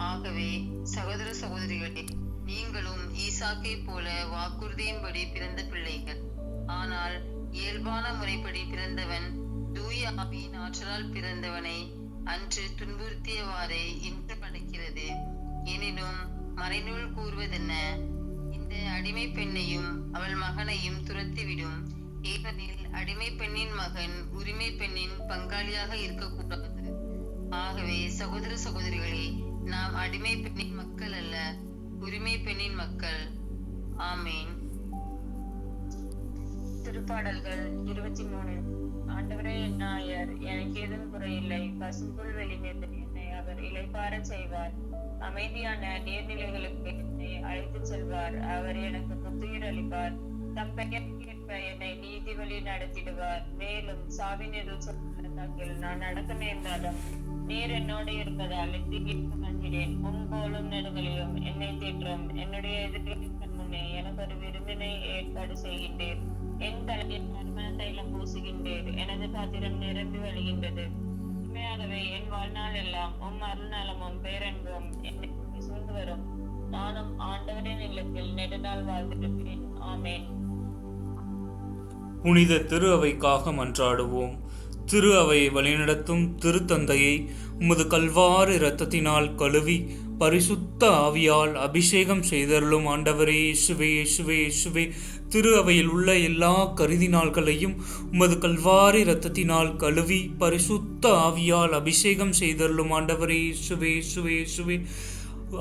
ஆகவே சகோதர சகோதரிகளே, நீங்களும் ஈசாக்கை போல வாக்குறுதியின்படி பிறந்த பிள்ளைகள். ஆனால் இயல்பான முறைப்படி பிறந்தவன் தூய ஆவியின் ஆற்றலால் பிறந்தவனை அன்று துன்புறுத்தியவாறே இன்று நடக்கிறது. எனினும் மறைநூல் கூறுவதென்ன? இந்த அடிமை பெண்ணையும் அவள் மகனையும் துரத்திவிடும். ஏனெனில் அடிமை பெண்ணின் மகன் உரிமை பெண்ணின் பங்காளியாக இருக்கக்கூடாது. ஆகவே சகோதர சகோதரிகளே, நாம் அடிமை பெண்ணின் மக்கள் அல்ல, உரிமை பெண்ணின் மக்கள். ஆமேன். திருப்பாடல்கள் 23. ஆண்டவரே என் நாயர், எனக்கு ஏதும் குறையில்லை. பசும்புல் வெளிமேல் என்னை அவர் இளைப்பார செய்வார். அமைதியான நீர்நிலைகளுக்கு என்னை அழைத்துச் செல்வார். அவர் எனக்கு புத்துயிர் அளிப்பார். தம் பெயருக்கேற்ப என்னை நீதி வழி நடத்திடுவார். மேலும் சாவினில் சொல்லில் நான் நடக்க நேர்ந்தாலும் நீர் என்னோடு இருப்பதால் தீங்கிற்கு அஞ்சினேன். உங்கோலும் நெடுகளையும் என்னை தேற்றும். என்னுடைய எதிர்களின் முன்னே எனக்கு ஒரு விருந்தினை ஏற்பாடு செய்கின்றேன். என் தலையில் நறுமண தைலம் பூசுகின்றேன். எனது பாத்திரம் நிரம்பி வழிகின்றது. உண்மையாகவே என் வாழ்நாள் எல்லாம் அருள் நலமும் பேரன்பும் என்னை சூழ்ந்து வரும். நானும் ஆண்டவரின் இல்லத்தில் நெடுநாள் வாழ்ந்திருப்பேன். ஆமேன். புனித திரு அவைக்காக மன்றாடுவோம். திரு அவையை வழிநடத்தும் திருத்தந்தையை உமது கல்வாரி இரத்தத்தினால் கழுவி பரிசுத்த ஆவியால் அபிஷேகம் செய்தருளும் ஆண்டவரே இயேசுவே, இயேசுவே, இயேசுவே. திரு அவையில் உள்ள எல்லா கருதினாள்களையும் உமது கல்வாரி இரத்தத்தினால் கழுவி பரிசுத்த ஆவியால் அபிஷேகம் செய்தருளும் ஆண்டவரே இயேசுவே, இயேசுவே, இயேசுவே.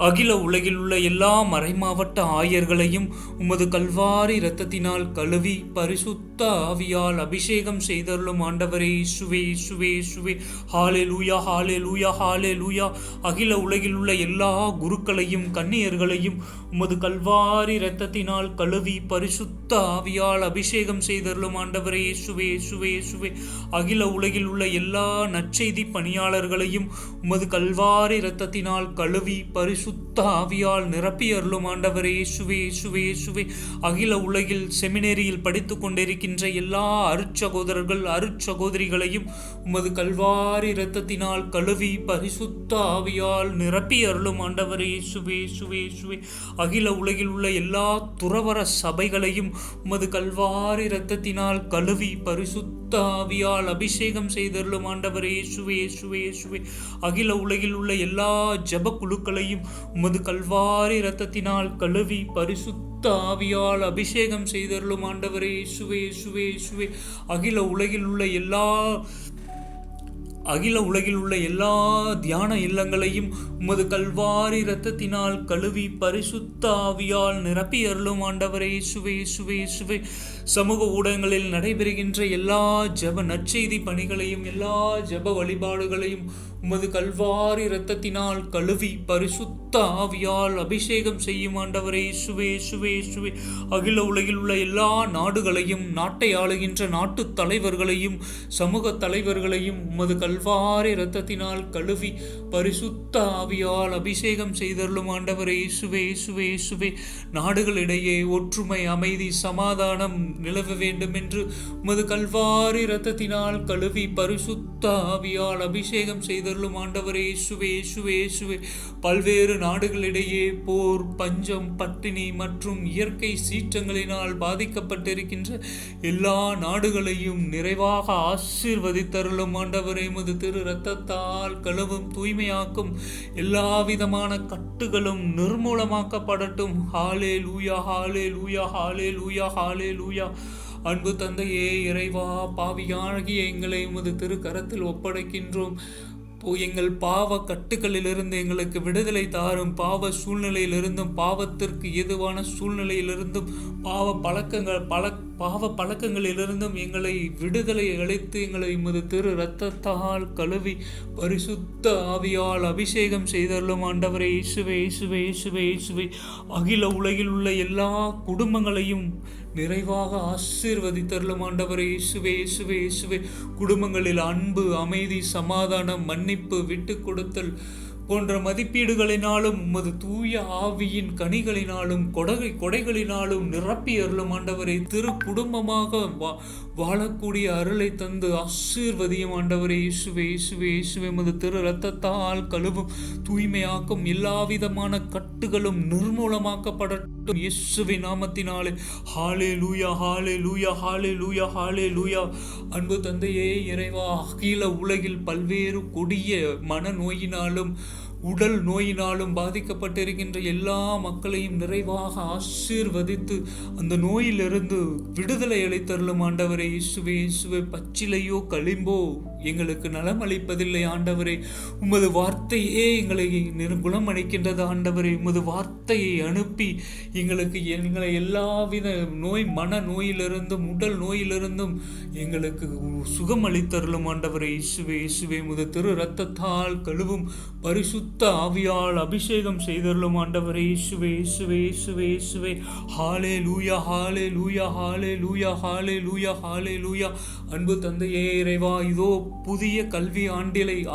அகில உலகில் உள்ள எல்லா மறைமாவட்ட ஆயர்களையும் உமது கல்வாரி இரத்தத்தினால் கழுவி பரிசுத்த ஆவியால் அபிஷேகம் செய்தருளும் ஆண்டவரே இயேசுவே, இயேசுவே, இயேசுவே. ஹல்லேலூயா, ஹல்லேலூயா, ஹல்லேலூயா. அகில உலகில் உள்ள எல்லா குருக்களையும் கன்னியர்களையும் உமது கல்வாரி இரத்தத்தினால் கழுவி பரிசுத்த ஆவியால் அபிஷேகம் செய்தருளும் ஆண்டவரே இயேசுவே, இயேசுவே, இயேசுவே. அகில உலகில் உள்ள எல்லா நற்செய்தி பணியாளர்களையும் உமது கல்வாரி இரத்தத்தினால் கழுவி பரிசுத்த ஆவியால் நிரப்பி அருளும் ஆண்டவரே இயேசுவே, இயேசுவே, இயேசுவே. அகில உலகில் செமினேரியில் படித்துக் கொண்டிருக்கின்ற எல்லா அருட்சகோதரர்கள் அருட்சகோதரிகளையும் உமது கல்வாரி இரத்தத்தினால் கழுவி பரிசுத்த ஆவியால் நிரப்பி அருளும் ஆண்டவரே இயேசுவே, இயேசுவே, இயேசுவே. அகில உலகில் உள்ள எல்லா துறவர சபைகளையும் உமது கல்வாரி இரத்தத்தினால் கழுவி பரிசுத்த ஆவியால் அபிஷேகம் செய்தருளும் ஆண்டவரே இயேசுவே, இயேசுவே, இயேசுவே. அகில உலகில் உள்ள எல்லா ஜெப குழுக்களையும் உமது கல்வாரி இரத்தத்தினால் கழுவி பரிசுத்த ஆவியால் அபிஷேகம் செய்தருளும் ஆண்டவரே இயேசுவே, இயேசுவே, இயேசுவே. அகில உலகில் உள்ள எல்லா தியான இல்லங்களையும் உமது கல்வாரி இரத்தத்தினால் கழுவி பரிசுத்த ஆவியால் நிரப்பி அருளும் ஆண்டவரே இயேசுவே, இயேசுவே, இயேசுவே. சமூக ஊடகங்களில் நடைபெறுகின்ற எல்லா ஜெப நற்செய்தி பணிகளையும் எல்லா ஜெப வழிபாடுகளையும் உமது கல்வாரி இரத்தத்தினால் கழுவி பரிசுத்த ஆவியால் அபிஷேகம் செய்யும் ஆண்டவரே இயேசுவே, இயேசுவே, இயேசுவே. அகில உலகில் உள்ள எல்லா நாடுகளையும் நாட்டை ஆளுகின்ற நாட்டு தலைவர்களையும் சமூக தலைவர்களையும் உமது கல்வாரி இரத்தத்தினால் கழுவி பரிசுத்த ஆவியால் அபிஷேகம் செய்தருளும் ஆண்டவரே இயேசுவே, இயேசுவே, இயேசுவே. நாடுகளிடையே ஒற்றுமை, அமைதி, சமாதானம் நிலவ வேண்டும் என்று உமது கல்வாரி இரத்தத்தினால் கழுவி பரிசுத்த ஆவியால் அபிஷேகம் செய்தருளும் ஆண்டவரே இயேசுவே, இயேசுவே, இயேசுவே. பல்வேறு நாடுகளிடையே போர், பஞ்சம், பட்டினி மற்றும் இயற்கை சீற்றங்களினால் பாதிக்கப்பட்டிருக்கின்ற எல்லா நாடுகளையும் நிறைவாக ஆசீர்வதித்தருளும் ஆண்டவரே. உமது திரு இரத்தத்தால் கழுவும் தூய்மையாக்கும் எல்லா விதமான கட்டுகளும் நிர்மூலமாக்கப்படட்டும். ஹல்லேலூயா, ஹல்லேலூயா, ஹல்லேலூயா, ஹல்லேலூயா. அன்பு தந்தையே, இறைவா, பாவியாகிய எங்களை உமது திருக்கரத்தில் ஒப்படைக்கின்றோம். எங்கள் பாவ கட்டுகளிலிருந்து எங்களுக்கு விடுதலை தாரும். பாவ சூழ்நிலையிலிருந்தும் பாவத்திற்கு ஏதுவான சூழ்நிலையிலிருந்தும் பாவ பழக்கங்களிலிருந்தும் எங்களை விடுதலை அளித்து எங்களை உமது திரு இரத்தத்தால் கழுவி பரிசுத்த ஆவியால் அபிஷேகம் செய்தருளும் ஆண்டவரே இயேசுவே, இயேசுவே, இயேசுவே, இயேசுவே. அகில உலகில் உள்ள எல்லா குடும்பங்களையும் நிறைவாக ஆசீர்வதித்தருளும் ஆண்டவரே இயேசுவே, இயேசுவே, இயேசுவே. குடும்பங்களில் அன்பு, அமைதி, சமாதானம், மன்னிப்பு, விட்டு கொடுத்தல், போன்ற மதிப்பீடுகளினாலும் உமது தூய ஆவியின் கனிகளினாலும் கொடைகளினாலும் நிரப்பி அருளும் ஆண்டவரை. திரு குடும்பமாக வாழக்கூடிய அருளை தந்து ஆசீர்வதியும் ஆண்டவரே. இயேசுவே இயேசுவே இயேசுவே உமது திரு இரத்தத்தால் கழுவும் தூய்மையாக்கும் எல்லாவிதமான கட்டுகளும் நிர்மூலமாக்கப்படட்டும் இயேசுவின் நாமத்தினாலே. ஹalleluya ஹalleluya ஹalleluya ஹalleluya. அன்பு தந்தையே இறைவா, அகில உலகில் பல்வேறு கொடிய மனநோயினாலும் உடல் நோயினாலும் பாதிக்கப்பட்டிருக்கின்ற எல்லா மக்களையும் நிறைவாக ஆசீர்வதித்து அந்த நோயிலிருந்து விடுதலை அளித்தருளும் ஆண்டவரே. இயேசுவே இயேசுவே, பச்சிலையோ களிம்போ எங்களுக்கு நலம் அளிப்பதில்லை ஆண்டவரே. உமது வார்த்தையே எங்களை குணமளிக்கின்றது ஆண்டவரே. உமது வார்த்தையை அனுப்பி எங்களை எல்லாவித மன நோயிலிருந்தும் உடல் நோயிலிருந்தும் எங்களுக்கு சுகம் அளித்தருளும் ஆண்டவரே. இயேசுவே இயேசுவே உமது திரு இரத்தத்தால் கழுவும் பரிசுத்த ஆவியால் அபிஷேகம் செய்தருளும் ஆண்டவரே. இயேசுவே இயேசுவே இயேசுவே இயேசுவே. ஹalleluya ஹalleluya ஹalleluya ஹalleluya ஹalleluya. அன்பு தந்தையே இறைவா, இதோ புதிய கல்வி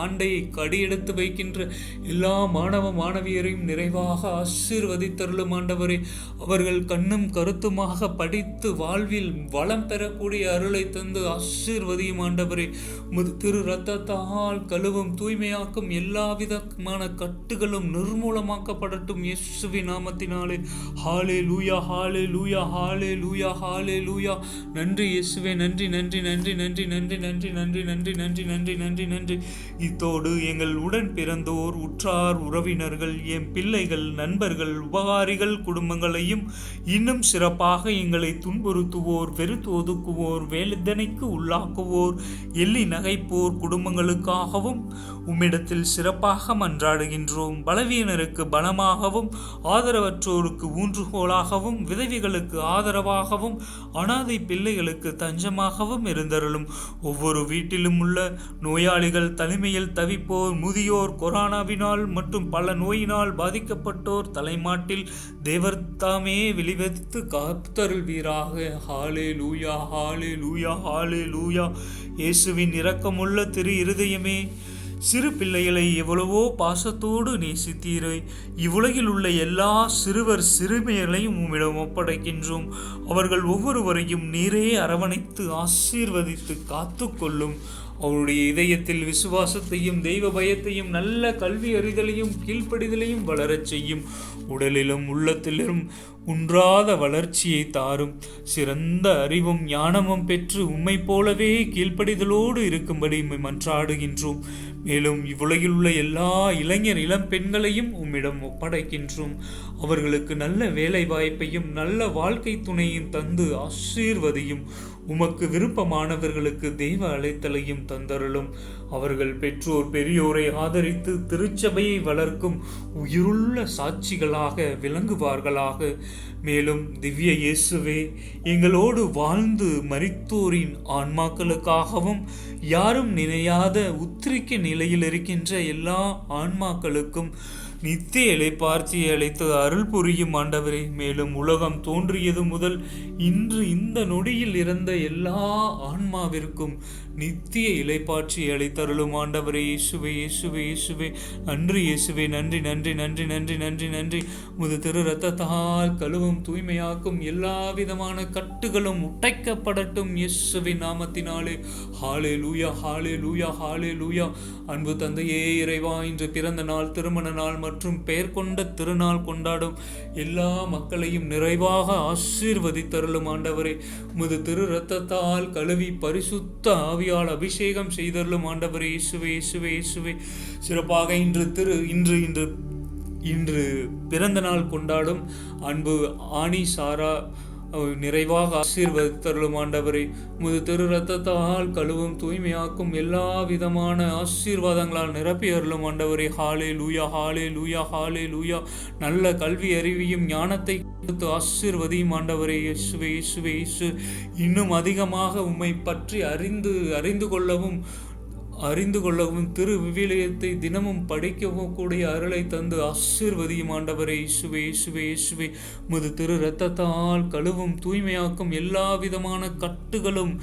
ஆண்டை கடியெடுத்து வைக்கின்ற எல்லா மாணவ மாணவியரையும் நிறைவாக ஆசீர்வதித்தருளும் ஆண்டவரே. அவர்கள் கண்ணும் கருத்துமாக படித்து வாழ்வில் வளம் பெறக்கூடிய அருளை தந்து ஆசீர்வதியும் ஆண்டவரே. உமது திரு இரத்தத்தால் கழுவும் தூய்மையாக்கும் எல்லா விதமான கட்டுகளும் நிர்மூலமாக்கப்படட்டும் இயேசுவின் நாமத்தினாலே. ஹalleluya ஹalleluya ஹalleluya ஹalleluya. நன்றி இயேசுவே, நன்றி நன்றி நன்றி நன்றி நன்றி நன்றி நன்றி நன்றி நன்றி நன்றி நன்றி நன்றி. இத்தோடு எங்கள் உடன் பிறந்தோர், உற்றார் உறவினர்கள், என் பிள்ளைகள், நண்பர்கள், உபகாரிகள் குடும்பங்களையும் இன்னும் சிறப்பாக எங்களை துன்புறுத்துவோர், வெறுத்து ஒதுக்குவோர், வேதனைக்கு உள்ளாக்குவோர், எள்ளி நகைப்போர் குடும்பங்களுக்காகவும் உம்மிடத்தில் சிறப்பாக மன்றாடுகின்றோம். பலவீனருக்கு பலமாகவும், ஆதரவற்றோருக்கு ஊன்றுகோலாகவும், விதவிகளுக்கு ஆதரவாகவும், அனாதை பிள்ளைகளுக்கு தஞ்சமாகவும் இருந்தருளும். ஒவ்வொரு வீட்டிலும் உள்ள நோயாளிகள், தனிமையில் தவிப்போர், முதியோர், கொரோனாவினால் மற்றும் பல நோயினால் பாதிக்கப்பட்டோர் தலைமாட்டில் தேவர் தாமே வெளிவதித்து காத்தருள்வீராக. ஹalleluya ஹalleluya ஹalleluya. இயேசுவின் இரக்கமுள்ள திரு இருதயமே, சிறு பிள்ளைகளை எவ்வளவோ பாசத்தோடு நேசித்தீரை. இவ்வுலகில் உள்ள எல்லா சிறுவர் சிறுமியர்களையும் உம்மிடம் ஒப்படைக்கின்றோம். அவர்கள் ஒவ்வொருவரையும் நீரே அரவணைத்து ஆசீர்வதித்து காத்து கொள்ளும். அவருடைய இதயத்தில் விசுவாசத்தையும் தெய்வ பயத்தையும் நல்ல கல்வி அறிதலையும் கீழ்ப்படிதலையும் வளரச் செய்யும். உடலிலும் உள்ளத்திலும் குன்றாத வளர்ச்சியை தாரும். சிறந்த அறிவும் ஞானமும் பெற்று உம்மை போலவே கீழ்ப்படிதலோடு இருக்கும்படி மன்றாடுகின்றோம். மேலும் இவ்வுலகில் உள்ள எல்லா இளைஞர் இளம் பெண்களையும் உம்மிடம் ஒப்படைக்கின்றோம். அவர்களுக்கு நல்ல வேலை வாய்ப்பையும் நல்ல வாழ்க்கை துணையும் தந்து ஆசீர்வதியும். உமக்கு விருப்பமானவர்களுக்கு தெய்வ அழைத்தலையும் தந்தருளும். அவர்கள் பெற்றோர் பெரியோரை ஆதரித்து திருச்சபையை வளர்க்கும் உயிருள்ள சாட்சிகளாக விளங்குவார்களாக. மேலும் திவ்ய இயேசுவே, எங்களோடு வாழ்ந்து மரித்தோரின் ஆன்மாக்களுக்காகவும் யாரும் நினையாத உத்திரிக்க நிலையில் இருக்கின்ற எல்லா ஆன்மாக்களுக்கும் நித்திய இளைப்பார்ச்சியை அளித்து அருள் புரியும் ஆண்டவரே. மேலும் உலகம் தோன்றியது முதல் இன்று இந்த நொடியில் இறந்த எல்லா ஆன்மாவிற்கும் நித்திய இளைப்பாட்சியை அளித்தருளும் ஆண்டவரே. இயேசுவே இயேசுவே இயேசுவே. நன்றி இயேசுவே, நன்றி நன்றி நன்றி நன்றி நன்றி நன்றி. முது திரு இரத்தத்தால் கழுவும் தூய்மையாக்கும் எல்லா விதமான கட்டுகளும் உடைக்கப்படட்டும் இயேசுவின் நாமத்தினாலே. ஹalleluya ஹalleluya ஹalleluya. அன்பு தந்தையே இறைவா, இன்று பிறந்த நாள், திருமண நாள் மற்றும் பெயர் கொண்ட திருநாள் கொண்டாடும் எல்லா மக்களையும் நிறைவாக ஆசீர்வதித்தருளும் ஆண்டவரே. முது திரு இரத்தத்தால் கழுவி பரிசுத்த ஆவியால் அபிஷேகம் செய்தருளும் ஆண்டவரே. இயேசுவே இயேசுவே இயேசுவே. சிறப்பாக இன்று பிறந்த நாள் கொண்டாடும் அன்பு ஆனி சாரா நிறைவாக ஆசீர்வதித்தருளும் ஆண்டவரே. முது திரு இரத்தத்தால் கழுவும் தூய்மையாக்கும் எல்லா விதமான ஆசீர்வாதங்களால் நிரப்பி அருளும் ஆண்டவரே. ஹalleluya ஹalleluya ஹalleluya. நல்ல கல்வி அறிவையும் ஞானத்தை கொடுத்து ஆசீர்வதியும் ஆண்டவரே. இயேசுவே இயேசுவே இயேசு. இன்னும் அதிகமாக உம்மை பற்றி அறிந்து கொள்ளவும் திரு விவிலியத்தை தினமும் படிக்கவும் கூடிய அருளை தந்து ஆசீர்வதியும் ஆண்டவரே. இயேசுவே இயேசுவே இயேசுவே. முது திரு இரத்தத்தால் கழுவும் தூய்மையாக்கும் எல்லா விதமான கட்டுகளும்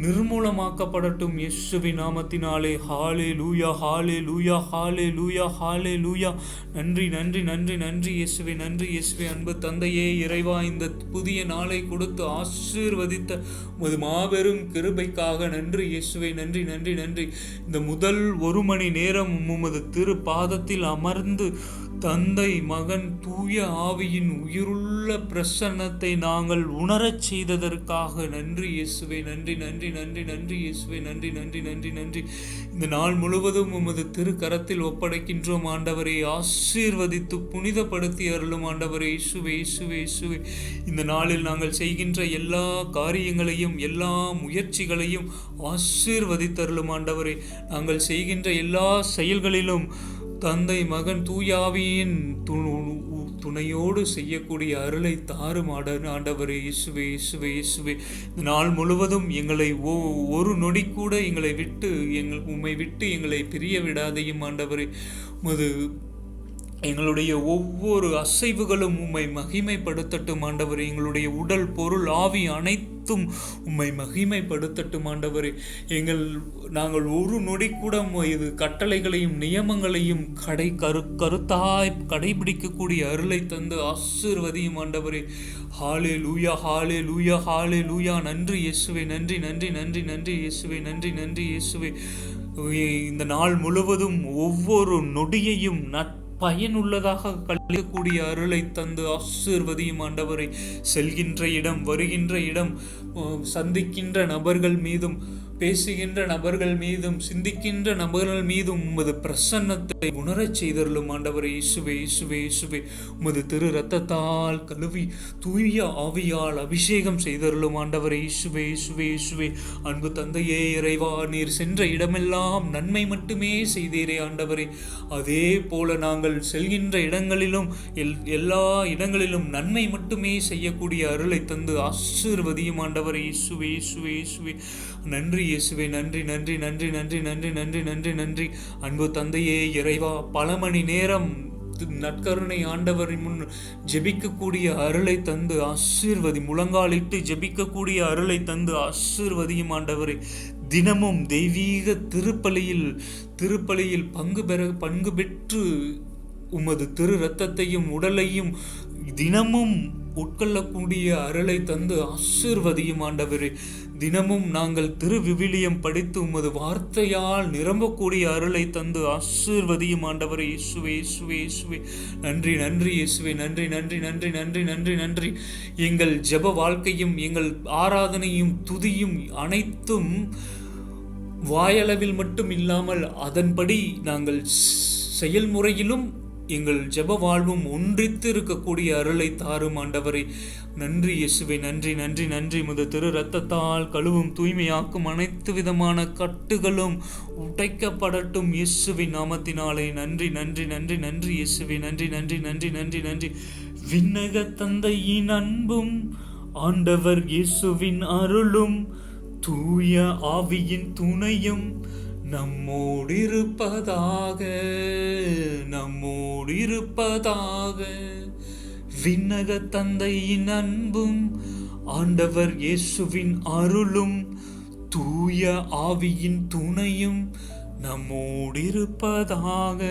நிர்மூலமாக்கப்படட்டும் இயேசுவின் நாமத்தினாலே. ஹாலே லூயா, ஹாலே லூயா, ஹாலே லூயா, ஹாலே லூயா. நன்றி நன்றி நன்றி நன்றி இயேசுவே, நன்றி இயேசுவே. அன்பு தந்தையே இறைவா, இந்த புதிய நாளை கொடுத்து ஆசீர்வதித்த உமது மாபெரும் கிருபைக்காக நன்றி இயேசுவே, நன்றி நன்றி நன்றி. இந்த முதல் 1 மணி நேரம் உமது திரு பாதத்தில் அமர்ந்து தந்தை மகன் தூய ஆவியின் உயிருள்ள பிரசன்னத்தை நாங்கள் உணரச் செய்ததற்காக நன்றி இயேசுவே, நன்றி நன்றி நன்றி நன்றி இயேசுவே, நன்றி நன்றி நன்றி நன்றி. இந்த நாள் முழுவதும் உமது திரு கரத்தில் ஒப்படைக்கின்றோம் ஆண்டவரை. ஆசீர்வதித்து புனிதப்படுத்தி அருளும் ஆண்டவரே இயேசுவே, இயேசுவே, இயேசுவே. இந்த நாளில் நாங்கள் செய்கின்ற எல்லா காரியங்களையும் எல்லா முயற்சிகளையும் ஆசீர்வதித்தருளும் ஆண்டவரே. நாங்கள் செய்கின்ற எல்லா செயல்களிலும் தந்தை மகன் தூயாவியின் துணையோடு செய்யக்கூடிய அருளை தாரும் ஆண்டவரே இயேசுவே, இயேசுவே, இயேசுவே. இந்த நாள் முழுவதும் எங்களை ஒரு நொடி கூட எங்களை விட்டு உம்மை விட்டு எங்களை பிரிய விடாதையும் ஆண்டவரே. எங்களுடைய ஒவ்வொரு அசைவுகளும் உம்மை மகிமைப்படுத்தட்டும் ஆண்டவரே. எங்களுடைய உடல் பொருள் ஆவி அனைத்தும் உம்மை மகிமைப்படுத்தட்டும் ஆண்டவரே. நாங்கள் ஒரு நொடி கூட இது கட்டளைகளையும் நியமங்களையும் கருத்தாய் கடைபிடிக்கக்கூடிய அருளை தந்து ஆசீர்வதியும் ஆண்டவரே. ஹாலே லூயா, ஹாலே லூயா, ஹாலே லூயா. நன்றி இயேசுவே, நன்றி நன்றி நன்றி நன்றி இயேசுவே, நன்றி நன்றி இயேசுவே. இந்த நாள் முழுவதும் ஒவ்வொரு நொடியையும் பயனுள்ளதாக கழிக்கக்கூடிய அருளை தந்து ஆசீர்வதியும் ஆண்டவரை. செல்கின்ற இடம், வருகின்ற இடம், சந்திக்கின்ற நபர்கள் மீதும், பேசுகின்ற நபர்கள் மீதும், சிந்திக்கின்ற நபர்கள் மீதும் உமது பிரசன்னத்தை உணரச் செய்தருளும் ஆண்டவரை. இயேசுவே, இயேசுவே, இயேசுவே. உமது திரு இரத்தத்தால் கழுவி தூய ஆவியால் அபிஷேகம் செய்தருளும் ஆண்டவரை. இயேசுவே, இயேசுவே, இயேசுவே. அன்பு தந்தையே இறைவா, நீர் சென்ற இடமெல்லாம் நன்மை மட்டுமே செய்தீரே ஆண்டவரே. அதே போல நாங்கள் செல்கின்ற இடங்களிலும் எல்லா இடங்களிலும் நன்மை மட்டுமே செய்யக்கூடிய அருளை தந்து ஆசீர்வதியும் ஆண்டவரை. இயேசுவே, இயேசுவே, இயேசுவே. நன்றி இயேசுவே, நன்றி நன்றி நன்றி நன்றி நன்றி நன்றி நன்றி நன்றி. அன்பு தந்தையே இறைவா, பல மணி நேரம் நற்கருணை ஆண்டவரின் முன் ஜெபிக்கக்கூடிய அருளை தந்து ஆசீர்வதி, முழங்காலிட்டு ஜெபிக்கக்கூடிய அருளை தந்து ஆசீர்வதியும் ஆண்டவரே. தினமும் தெய்வீக திருப்பலியில் பங்கு பெற்று உமது திரு இரத்தத்தையும் உடலையும் தினமும் உட்கொள்ளக்கூடிய அருளை தந்து ஆசீர்வதியும் ஆண்டவரே. தினமும் நாங்கள் திருவிவிலியம் படித்து உமது வார்த்தையால் நிரம்பக்கூடிய அருளை தந்து ஆசீர்வதியும் ஆண்டவரே. இயேசுவே, இயேசுவே, இயேசுவே. நன்றி நன்றி இயேசுவே, நன்றி நன்றி நன்றி நன்றி நன்றி நன்றி. எங்கள் ஜெப வாழ்க்கையும் எங்கள் ஆராதனையும் துதியும் அனைத்தும் வாயளவில் மட்டும் இல்லாமல் அதன்படி நாங்கள் செயல்முறையிலும் எங்கள் ஜெப வாழ்வும் ஒன்றித்து இருக்கக்கூடிய அருளை தாரும் ஆண்டவரை. நன்றி இயேசுவே, நன்றி நன்றி நன்றி. முத திரு இரத்தத்தால் கழுவும் தூய்மையாக்கும் அனைத்து விதமான கட்டுகளும் உடைக்கப்படட்டும் இயேசுவின் நாமத்தினாலே. நன்றி நன்றி நன்றி நன்றி இயேசுவே, நன்றி நன்றி நன்றி நன்றி நன்றி. விண்ணக தந்தையின் அன்பும் ஆண்டவர் இயேசுவின் அருளும் தூய ஆவியின் துணையும் நம்மோடிருப்பதாக. விண்ணக தந்தையின் அன்பும் ஆண்டவர் இயேசுவின் அருளும் தூய ஆவியின் துணையும் நம்மோடிருப்பதாக.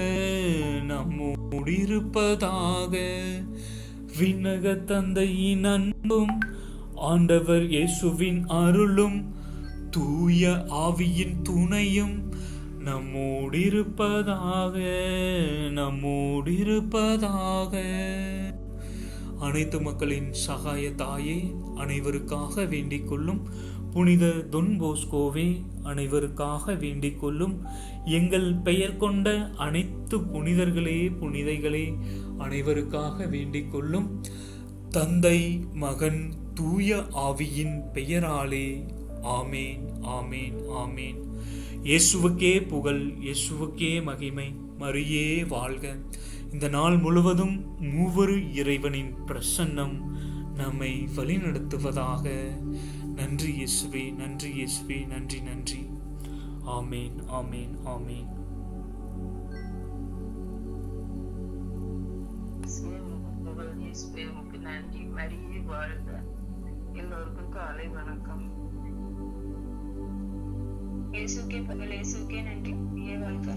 விண்ணக தந்தையின் அன்பும் ஆண்டவர் இயேசுவின் அருளும் தூய ஆவியின் துணையும் நம்மோடிருப்பதாக. அனைத்து மக்களின் சகாய தாயே, அனைவருக்காக வேண்டிக் கொள்ளும். புனித தொன் போஸ்கோவே, அனைவருக்காக வேண்டிக் கொள்ளும். எங்கள் பெயர் கொண்ட அனைத்து புனிதர்களே, புனிதைகளே, அனைவருக்காக வேண்டிக் கொள்ளும். தந்தை மகன் தூய ஆவியின் பெயராலே. ஆமேன், ஆமேன், ஆமேன். இயேசுவுக்கே புகழ், இயேசுவுக்கே மகிமை, மரியே வாழ்க. இந்த நாள் முழுவதும் மூவரு இறைவனின் பிரசன்னம் நம்மை வழிநடத்துவதாக. நன்றி இயேசுவே, நன்றி இயேசுவே, நன்றி நன்றி. ஆமேன், ஆமேன், ஆமேன். நன்றி. மரியே வாழ்க. எல்லோருக்கும் காலை வணக்கம். இயேசுக்கே புகழ், இயேசுக்கே நன்றி. வாழ்க.